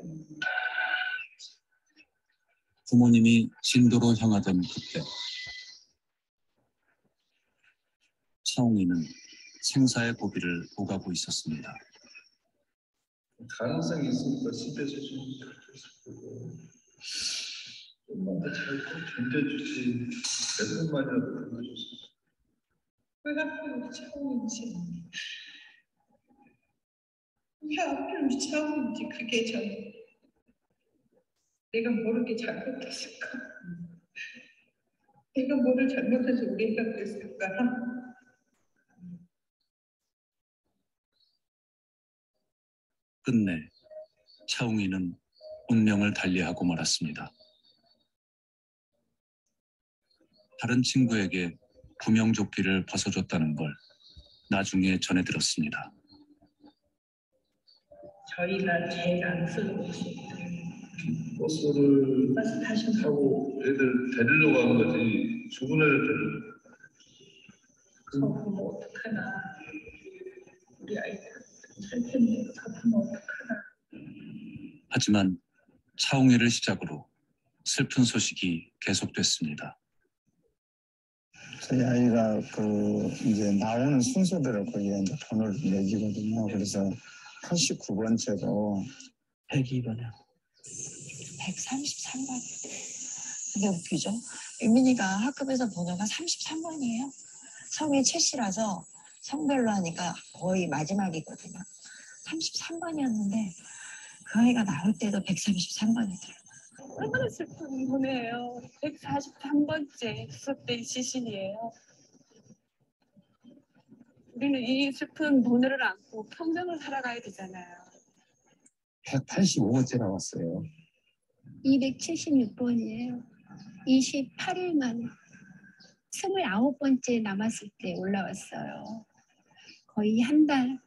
부모님이 진도로 향하던 그때 차홍이는 생사의 고비를 오가고 있었습니다. 가능성이 있으니까 집에서 좀 가르쳤고 좀만 더 잘 견뎌주지 몇 번만이라도 견뎌줬어. 왜 하필 우리 차원인지 왜 하필 우리 차원인지 그게 전 내가 모르게 잘못했을까? 내가 뭐를 잘못해서 우리가 그랬을까? 끝내 차홍이는 운명을 달리하고 말았습니다. 다른 친구에게 구명조끼를 벗어줬다는 걸 나중에 전해 들었습니다. 저희가 제일 안 쓰는 곳이 버스를 버스 타시면 타고 애들 데리러 가는 거지. 죽은 애들 데리러. 그럼 어떡하나 우리 아이들 살 텐데 아프면 어떡하나. 하지만 차홍이를 시작으로 슬픈 소식이 계속됐습니다. 저희 아이가 이제 나오는 순서대로 거기에 이제 번호를 매기거든요. 그래서 89번째로 102번이요. 133번. 근데 웃기죠? 유민이가 학급에서 번호가 33번이에요. 성이 최 씨라서 성별로 하니까 거의 마지막이거든요. 33번이었는데 그 아이가 나올 때도 133번이더라고요. 얼마나 슬픈 번호예요. 143번째 수습된 시신이에요. 우리는 이 슬픈 번호를 안고 평생을 살아가야 되잖아요. 185번째 나왔어요. 276번이에요. 28일 만에 29번째 남았을 때 올라왔어요. 거의 한 달.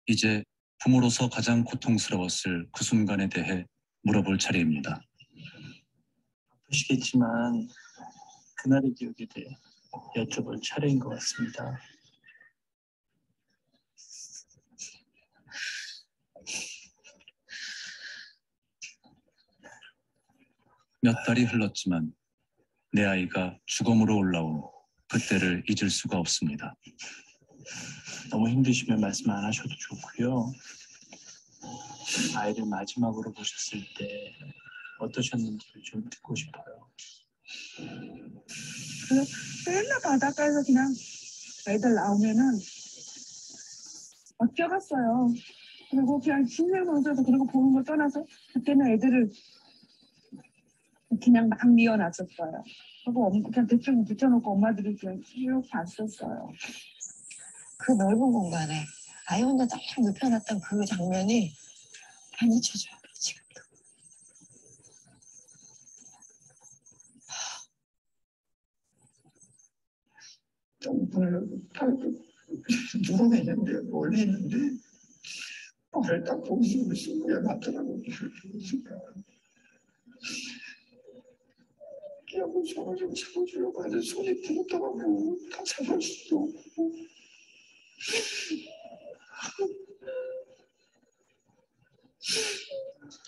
이제 부모로서 가장 고통스러웠을 그 순간에 대해 물어볼 차례입니다. 아프시겠지만 그날의 기억에 대해 여쭤볼 차례인 것 같습니다. 몇 달이 흘렀지만 내 아이가 죽음으로 올라온 그때를 잊을 수가 없습니다. 너무 힘드시면 말씀 안 하셔도 좋고요. 아이를 마지막으로 보셨을 때 어떠셨는지를 좀 듣고 싶어요. 맨날 바닷가에서 그냥 애들 나오면은 뛰어갔어요. 그리고 그냥 신나면서도 그런 거 보는 거 떠나서 그때는 애들을 그냥 막 미워놨었어요. 그리고 그냥 대충 붙여놓고 엄마들이 그냥 쭉 봤었어요. 그 넓은 공간에 아이 혼자 딱 눕혀놨던 그 장면이 안 잊혀져요. 지금도. 점프를 타고 누워있는데 뭘 했는데 발을 딱 보고 숨이 맞더라고요. 끼하고 손을 좀 잡아주려고 하는데 손이 부었더라고. 다 잡을 수도 없고.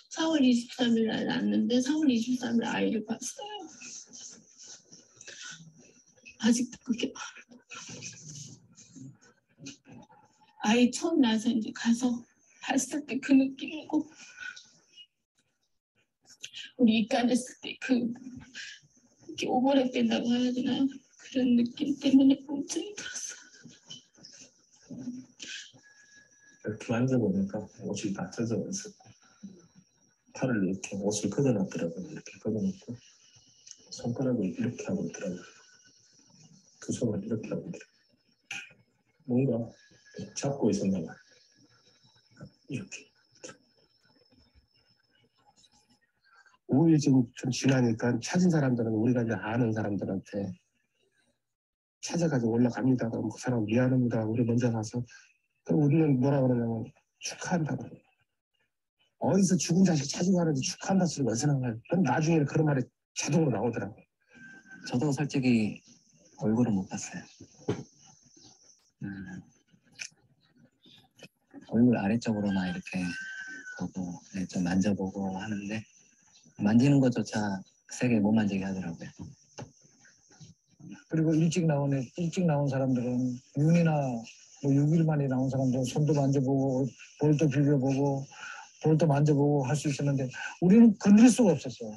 4월 23일 날 낳았는데 4월 23일 아이를 봤어요. 아직도 그게 아이 처음 나서 이제 가서 봤을 때 그 느낌이고 우리 입간했을 때 이렇게 오버랩 된다고 해야 되나요? 그런 느낌 때문에 엄청 들었어요. 이렇게 앉아보니까 옷이 다 젖어 있었고 팔을 이렇게 옷을 걷어놨더라고요. 이렇게 걷어놓고 손가락을 이렇게 하고 있더라고요. 두 손을 이렇게 하고 있더라고요. 뭔가 잡고 있었나 봐요. 이렇게. 5일 좀 지나니까 찾은 사람들은 우리가 이제 아는 사람들한테 찾아가지고 올라갑니다. 그럼 그 사람 미안합니다. 우리 먼저 가서. 그럼 우리는 뭐라 그러냐면 축하한다고. 어디서 죽은 자식 찾으고 하는지 축하한다 소리가 어디서 나와요. 그럼 나중에는 그런 말이 자동으로 나오더라고. 저도 솔직히 얼굴은 못 봤어요. 얼굴 아래쪽으로만 이렇게 보고 좀 만져보고 하는데 만지는 것조차 세게 못 만지게 하더라고요. 그리고 일찍 나온 사람들은 윤이나 뭐 6일 만에 나온 사람들은 손도 만져보고 볼도 비벼보고 볼도 만져보고 할 수 있었는데 우리는 건드릴 수가 없었어요.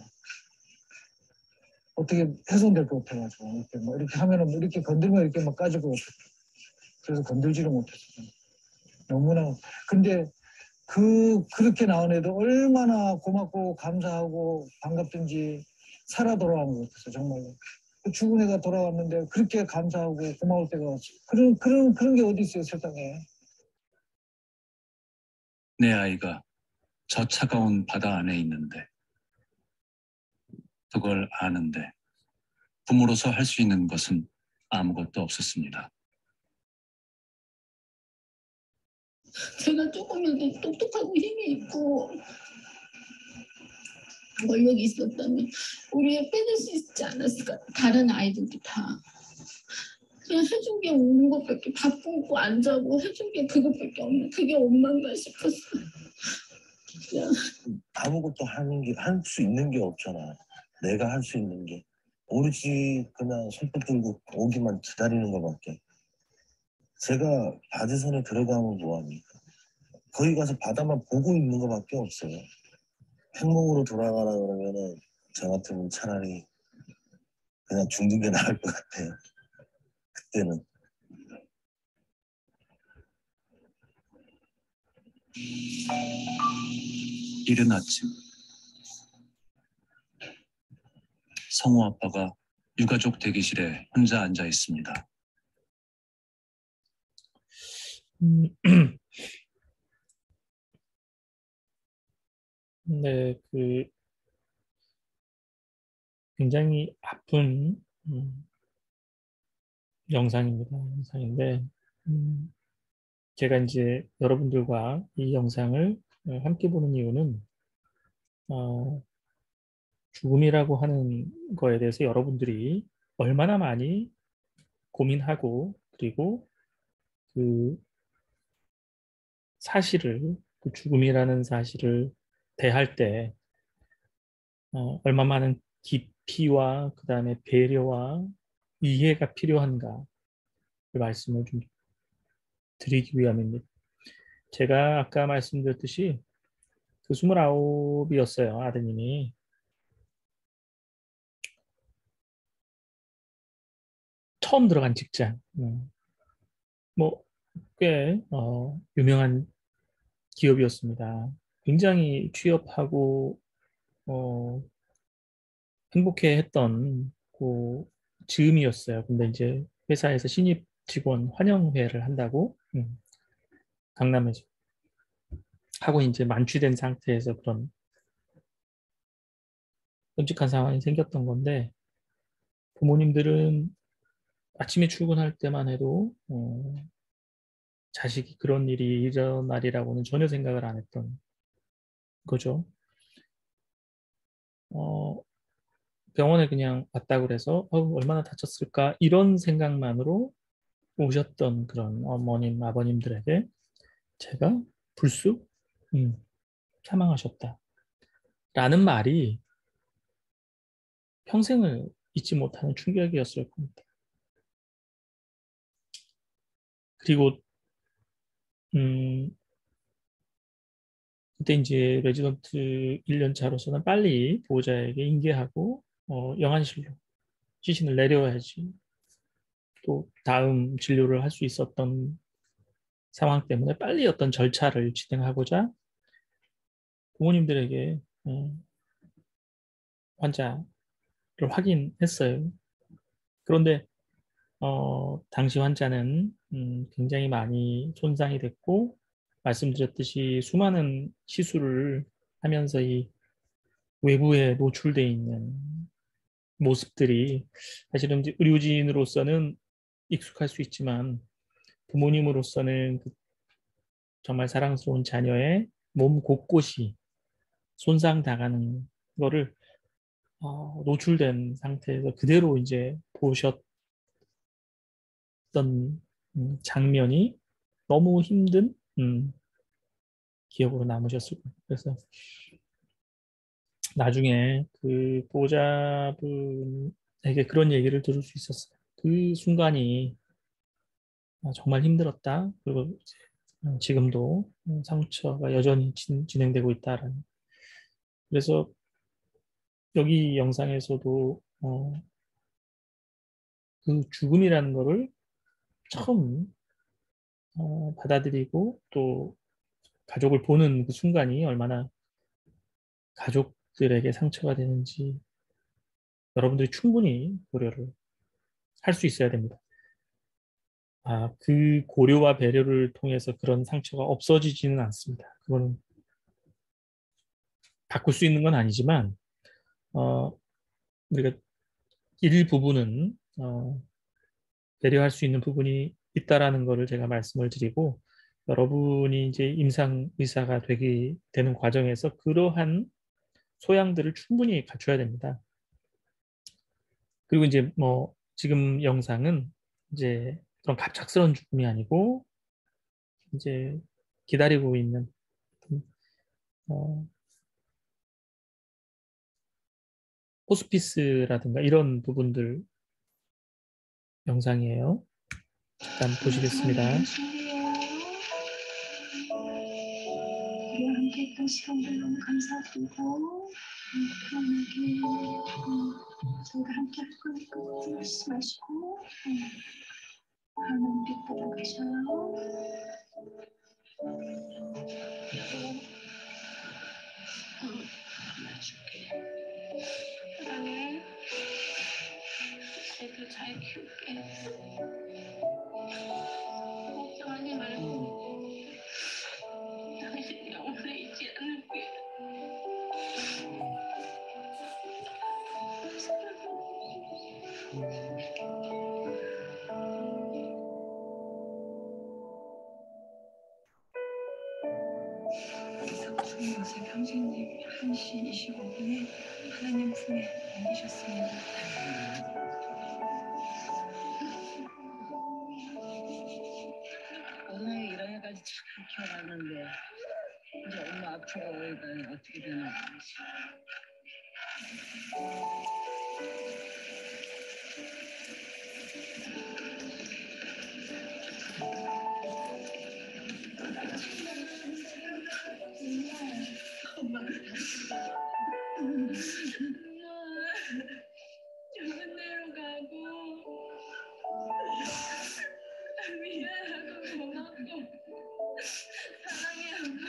어떻게 훼손될 것 같아가지고 이렇게 뭐 이렇게 하면은 이렇게 건들면 이렇게 막 까지고 그래서 건들지를 못했어요. 너무나. 근데 그렇게 나온 애도 얼마나 고맙고 감사하고 반갑든지 살아 돌아온 것 같았어요. 정말로. 죽은 애가 돌아왔는데 그렇게 감사하고 고마울 때가 그런 게 어디 있어요, 세상에. 내 아이가 저 차가운 바다 안에 있는데 그걸 아는데 부모로서 할 수 있는 것은 아무것도 없었습니다. 제가 조금이라도 똑똑하고 힘이 있고 원력이 있었다면 우리가 빼낼 수 있지 않았을까. 다른 아이들도 다 그냥 해준 게 우는 것밖에, 밥 굶고 안 자고 해준 게 그것밖에 없는, 그게 엄마인가 싶었어요. 그냥 아무것도 할 수 있는 게 없잖아. 내가 할 수 있는 게 오로지 그냥 손톱 들고 오기만 기다리는 것밖에. 제가 바지선에 들어가면 뭐합니까? 거기 가서 바다만 보고 있는 것밖에 없어요. 행복으로 돌아가라 그러면은 저 같으면 차라리 그냥 죽는 게 나을 것 같아요. 그때는. 이른 아침 성우 아빠가 유가족 대기실에 혼자 앉아 있습니다. 네, 굉장히 아픈 영상인데 제가 이제 여러분들과 이 영상을 함께 보는 이유는 죽음이라고 하는 거에 대해서 여러분들이 얼마나 많이 고민하고 그리고 그 사실을, 그 죽음이라는 사실을 대할 때 얼마 많은 깊이와 그 다음에 배려와 이해가 필요한가 그 말씀을 좀 드리기 위함입니다. 제가 아까 말씀드렸듯이 그 29이었어요. 아드님이. 처음 들어간 직장. 뭐 꽤 유명한 기업이었습니다. 굉장히 취업하고 행복해했던 그 즈음이었어요. 근데 이제 회사에서 신입 직원 환영회를 한다고 강남에서 하고 이제 만취된 상태에서 그런 끔찍한 상황이 생겼던 건데 부모님들은 아침에 출근할 때만 해도 자식이 그런 일이 일어나리라고는 전혀 생각을 안 했던 거죠. 병원에 그냥 왔다고 그래서 얼마나 다쳤을까 이런 생각만으로 오셨던 그런 어머님, 아버님들에게 제가 불쑥 사망하셨다 라는 말이 평생을 잊지 못하는 충격이었을 겁니다. 그리고 그때 이제 레지던트 1년 차로서는 빨리 보호자에게 인계하고 영안실로 시신을 내려야지 또 다음 진료를 할 수 있었던 상황 때문에 빨리 어떤 절차를 진행하고자 부모님들에게 환자를 확인했어요. 그런데 당시 환자는 굉장히 많이 손상이 됐고 말씀드렸듯이 수많은 시술을 하면서 이 외부에 노출돼 있는 모습들이 사실은 이제 의료진으로서는 익숙할 수 있지만 부모님으로서는 정말 사랑스러운 자녀의 몸 곳곳이 손상당하는 거를 노출된 상태에서 그대로 이제 보셨던 장면이 너무 힘든 기억으로 남으셨을 거예요. 그래서 나중에 그 보호자분에게 그런 얘기를 들을 수 있었어요. 그 순간이 정말 힘들었다. 그리고 이제 지금도 상처가 여전히 진행되고 있다라는. 그래서 여기 영상에서도 그 죽음이라는 거를 처음 받아들이고 또 가족을 보는 그 순간이 얼마나 가족들에게 상처가 되는지 여러분들이 충분히 고려를 할 수 있어야 됩니다. 그 고려와 배려를 통해서 그런 상처가 없어지지는 않습니다. 그거는 바꿀 수 있는 건 아니지만 우리가 일부분은 배려할 수 있는 부분이 있다라는 것을 제가 말씀을 드리고 여러분이 이제 임상 의사가 되는 과정에서 그러한 소양들을 충분히 갖춰야 됩니다. 그리고 이제 뭐 지금 영상은 이제 그런 갑작스러운 죽음이 아니고 이제 기다리고 있는 호스피스라든가 이런 부분들 영상이에요. 잠깐 보시겠습니다. 우리와 함께 했던 시간들 너무 감사드리고 편하게 저희가 함께 할 거니까 걱정하시지 마시고 하나님 빛보다 가셔요. 사랑해. 애들 잘 키울게. 걱정하지 말고 당신 영원히 잊지 않을게. 죽은 것을 평생님 1시 25분에 하나님 품에 옮기셨습니다. 오늘 이런 애까지 잘 키워놨는데 이제 엄마 앞으로 오니까 어떻게 되나 모르지. 엄마 좋은 데로 가고 미안하고 고맙고 사랑해 엄마.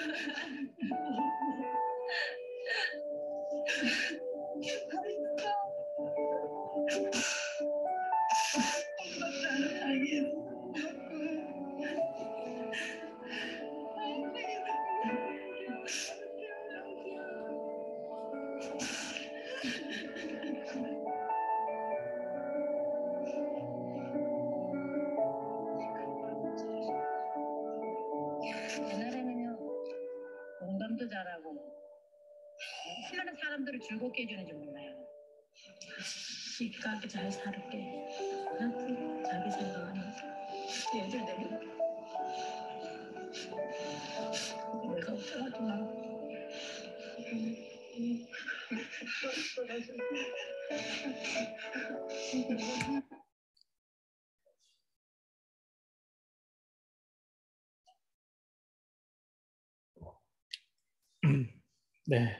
옛날에는요 농담도 잘하고 수많은 사람들을 즐겁게 해주는 줄 몰라요. 시집가게 잘 살게. 하고 자기 생각하는 애들 데리고 걱정하지 마. 네,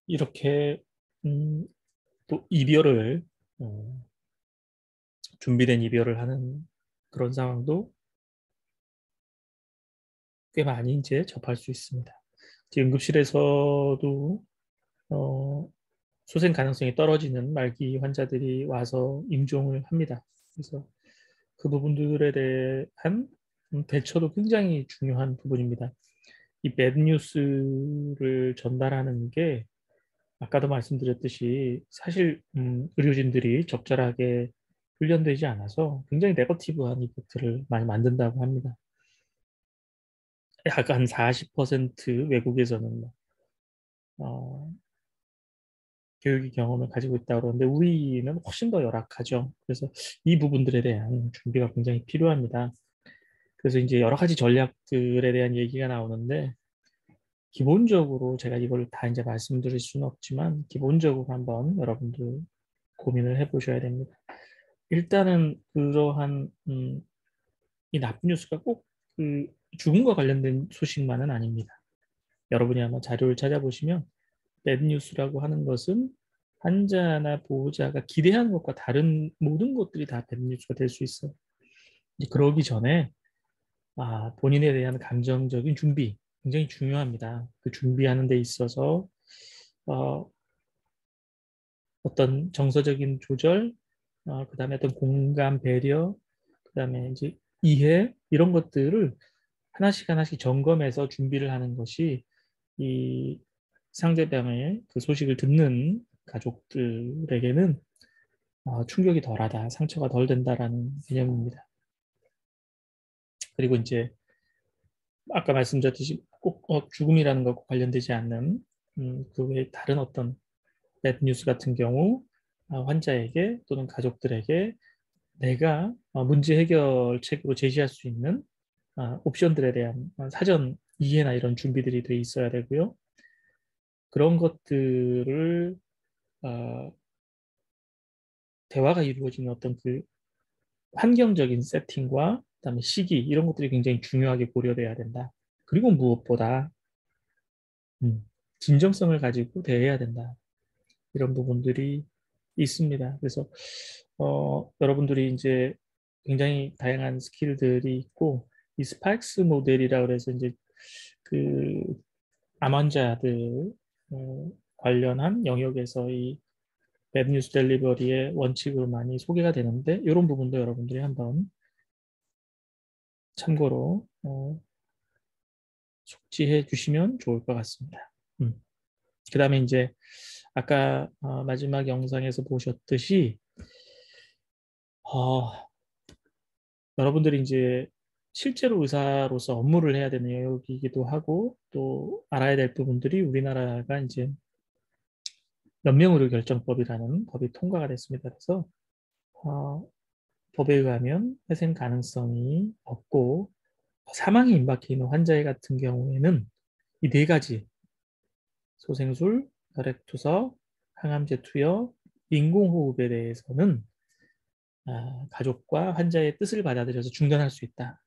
이렇게 또 이별을 준비된 이별을 하는 그런 상황도 꽤 많이 이제 접할 수 있습니다. 지금 응급실에서도 소생 가능성이 떨어지는 말기 환자들이 와서 임종을 합니다. 그래서 그 부분들에 대한 대처도 굉장히 중요한 부분입니다. 이 배드 뉴스를 전달하는 게 아까도 말씀드렸듯이 사실 의료진들이 적절하게 훈련되지 않아서 굉장히 네거티브한 이펙트를 많이 만든다고 합니다. 약 한 40% 외국에서는 교육의 경험을 가지고 있다고 그러는데 우리는 훨씬 더 열악하죠. 그래서 이 부분들에 대한 준비가 굉장히 필요합니다. 그래서 이제 여러 가지 전략들에 대한 얘기가 나오는데 기본적으로 제가 이걸 다 이제 말씀드릴 수는 없지만 기본적으로 한번 여러분들 고민을 해보셔야 됩니다. 일단은 그러한 이 나쁜 뉴스가 꼭 그 죽음과 관련된 소식만은 아닙니다. 여러분이 아마 자료를 찾아보시면 배드 뉴스라고 하는 것은 환자나 보호자가 기대하는 것과 다른 모든 것들이 다 배드 뉴스가 될 수 있어요. 이제 그러기 전에 본인에 대한 감정적인 준비 굉장히 중요합니다. 그 준비하는 데 있어서 어떤 정서적인 조절, 그 다음에 어떤 공감, 배려, 그 다음에 이제 이해 이런 것들을 하나씩 하나씩 점검해서 준비를 하는 것이 이 상대방의 그 소식을 듣는 가족들에게는 충격이 덜하다, 상처가 덜 된다라는 개념입니다. 그리고 이제 아까 말씀드렸듯이 꼭 죽음이라는 것과 관련되지 않는 그 외에 다른 어떤 배드 뉴스 같은 경우 환자에게 또는 가족들에게 내가 문제 해결책으로 제시할 수 있는 옵션들에 대한 사전 이해나 이런 준비들이 돼 있어야 되고요. 그런 것들을 대화가 이루어지는 어떤 그 환경적인 세팅과 그다음에 시기 이런 것들이 굉장히 중요하게 고려돼야 된다. 그리고 무엇보다 진정성을 가지고 대해야 된다. 이런 부분들이 있습니다. 그래서 여러분들이 이제 굉장히 다양한 스킬들이 있고 이 스파이크스 모델이라고 해서 이제 그 암 환자들 관련한 영역에서 이 배드 뉴스 델리버리의 원칙으로 많이 소개가 되는데 이런 부분도 여러분들이 한번 참고로 숙지해 주시면 좋을 것 같습니다. 그 다음에 이제 아까 마지막 영상에서 보셨듯이 여러분들이 이제 실제로 의사로서 업무를 해야 되는 영역이기도 하고 또 알아야 될 부분들이 우리나라가 이제 연명의료 결정법이라는 법이 통과가 됐습니다. 그래서 법에 의하면 회생 가능성이 없고 사망에 임박해 있는 환자 같은 경우에는 이 네 가지 소생술, 혈액투석, 항암제 투여, 인공호흡에 대해서는 가족과 환자의 뜻을 받아들여서 중단할 수 있다.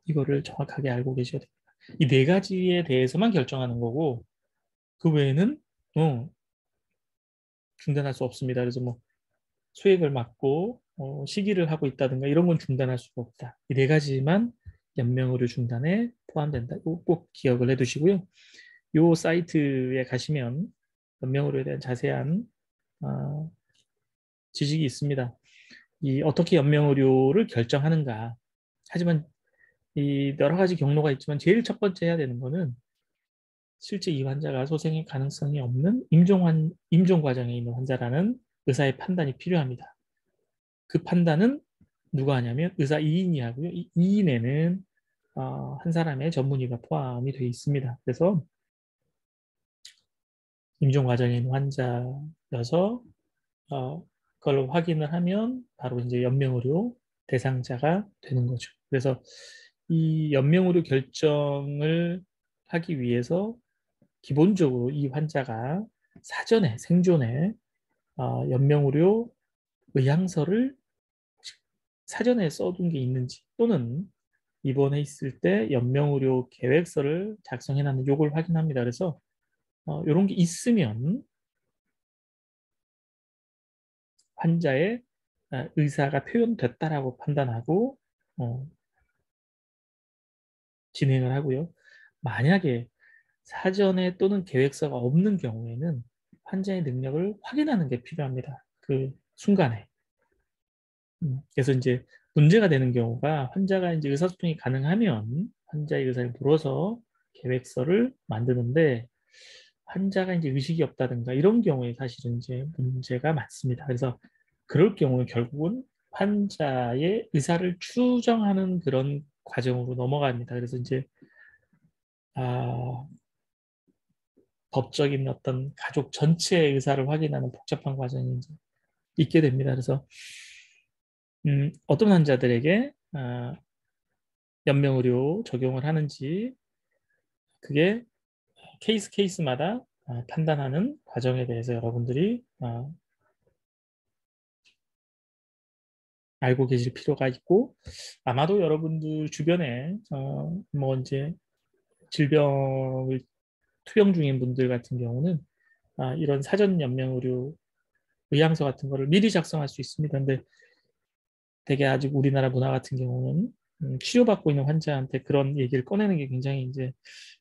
이거를 정확하게 알고 계셔야 됩니다. 이 네 가지에 대해서만 결정하는 거고 그 외에는 중단할 수 없습니다. 그래서 뭐 수액을 맞고 시기를 하고 있다든가 이런 건 중단할 수가 없다. 이 네 가지만 연명의료 중단에 포함된다. 꼭 기억을 해두시고요. 이 사이트에 가시면 연명의료에 대한 자세한 지식이 있습니다. 이 어떻게 연명의료를 결정하는가. 하지만 이 여러 가지 경로가 있지만 제일 첫 번째 해야 되는 거는 실제 이 환자가 소생의 가능성이 없는 임종 과정에 있는 환자라는 의사의 판단이 필요합니다. 그 판단은 누가 하냐면 의사 2인이 하고요. 이 2인에는 한 사람의 전문의가 포함이 되어 있습니다. 그래서 임종 과정에 있는 환자여서 그걸 확인을 하면 바로 이제 연명의료 대상자가 되는 거죠. 그래서 이 연명의료 결정을 하기 위해서 기본적으로 이 환자가 사전에 생존에 연명의료 의향서를 사전에 써둔 게 있는지 또는 입원해 있을 때 연명의료 계획서를 작성해놨는 요걸 확인합니다. 그래서 이런 게 있으면 환자의 의사가 표현됐다라고 판단하고 진행을 하고요. 만약에 사전에 또는 계획서가 없는 경우에는 환자의 능력을 확인하는 게 필요합니다. 그 순간에. 그래서 이제 문제가 되는 경우가 환자가 이제 의사소통이 가능하면 환자의 의사를 물어서 계획서를 만드는데 환자가 이제 의식이 없다든가 이런 경우에 사실은 이제 문제가 많습니다. 그래서 그럴 경우에 결국은 환자의 의사를 추정하는 그런 과정으로 넘어갑니다. 그래서 이제 법적인 어떤 가족 전체의 의사를 확인하는 복잡한 과정이 이제 있게 됩니다. 그래서 어떤 환자들에게 연명의료 적용을 하는지 그게 케이스마다 판단하는 과정에 대해서 여러분들이 알고 계실 필요가 있고, 아마도 여러분들 주변에 뭐 이제 질병을 투영 중인 분들 같은 경우는 이런 사전 연명의료 의향서 같은 거를 미리 작성할 수 있습니다. 근데 되게 아직 우리나라 문화 같은 경우는 치료받고 있는 환자한테 그런 얘기를 꺼내는 게 굉장히 이제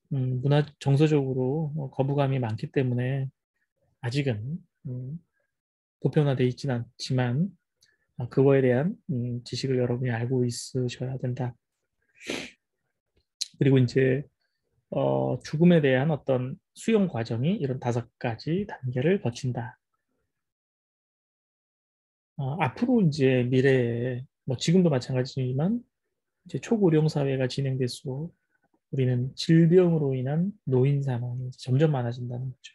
문화 정서적으로 거부감이 많기 때문에 아직은 보편화되어 있지는 않지만 그거에 대한 지식을 여러분이 알고 있으셔야 된다. 그리고 이제 죽음에 대한 어떤 수용 과정이 이런 5가지 단계를 거친다. 앞으로 이제 미래에 뭐 지금도 마찬가지지만 이제 초고령 사회가 진행될수록 우리는 질병으로 인한 노인 사망이 점점 많아진다는 거죠.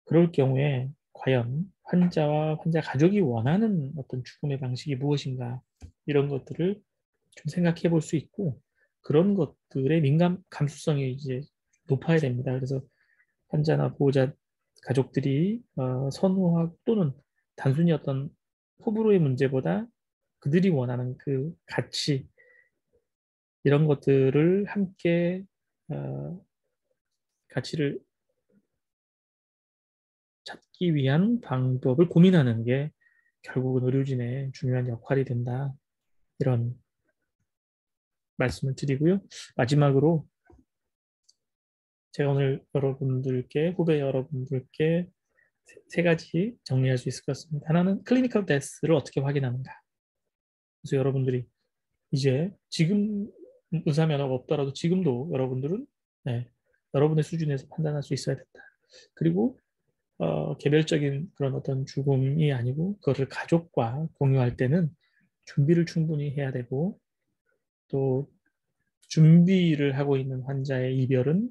그럴 경우에 과연 환자와 환자 가족이 원하는 어떤 죽음의 방식이 무엇인가 이런 것들을 좀 생각해 볼 수 있고 그런 것들의 민감 감수성이 이제 높아야 됩니다. 그래서 환자나 보호자 가족들이 선호하고 또는 단순히 어떤 호불호의 문제보다 그들이 원하는 그 가치 이런 것들을 함께 가치를 찾기 위한 방법을 고민하는 게 결국은 의료진의 중요한 역할이 된다. 이런 말씀을 드리고요. 마지막으로 제가 오늘 여러분들께 후배 여러분들께 3가지 정리할 수 있을 것 같습니다. 하나는 클리니컬 데스를 어떻게 확인하는가. 그래서 여러분들이 이제 지금 의사 면허가 없더라도 지금도 여러분들은 여러분의 수준에서 판단할 수 있어야 된다. 그리고 개별적인 그런 어떤 죽음이 아니고 그것을 가족과 공유할 때는 준비를 충분히 해야 되고 또 준비를 하고 있는 환자의 이별은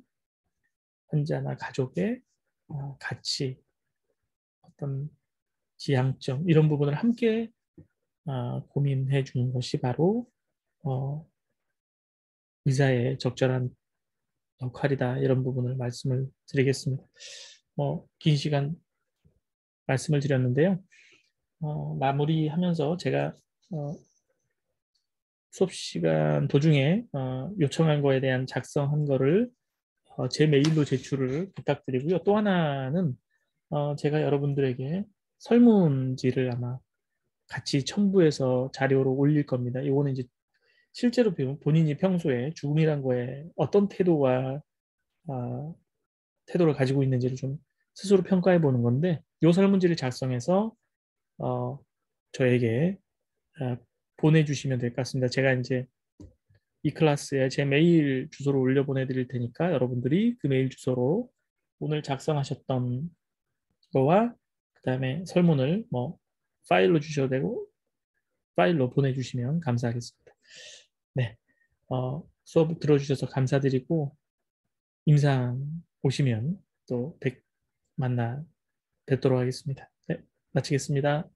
환자나 가족의 가치, 어떤 지향점 이런 부분을 함께 고민해 주는 것이 바로 의사의 적절한 역할이다. 이런 부분을 말씀을 드리겠습니다. 긴 시간 말씀을 드렸는데요. 마무리하면서 제가 수업 시간 도중에 요청한 거에 대한 작성한 거를 제 메일로 제출을 부탁드리고요. 또 하나는 제가 여러분들에게 설문지를 아마 같이 첨부해서 자료로 올릴 겁니다. 이거는 이제 실제로 본인이 평소에 죽음이란 거에 어떤 태도를 가지고 있는지를 좀 스스로 평가해 보는 건데 이 설문지를 작성해서 저에게 보내주시면 될 것 같습니다. 제가 이제 이 클래스에 제 메일 주소로 올려 보내드릴 테니까 여러분들이 그 메일 주소로 오늘 작성하셨던 거와 그 다음에 설문을 뭐 파일로 주셔도 되고 파일로 보내주시면 감사하겠습니다. 네, 수업 들어주셔서 감사드리고 임상 오시면 또 만나 뵙도록 하겠습니다. 네, 마치겠습니다.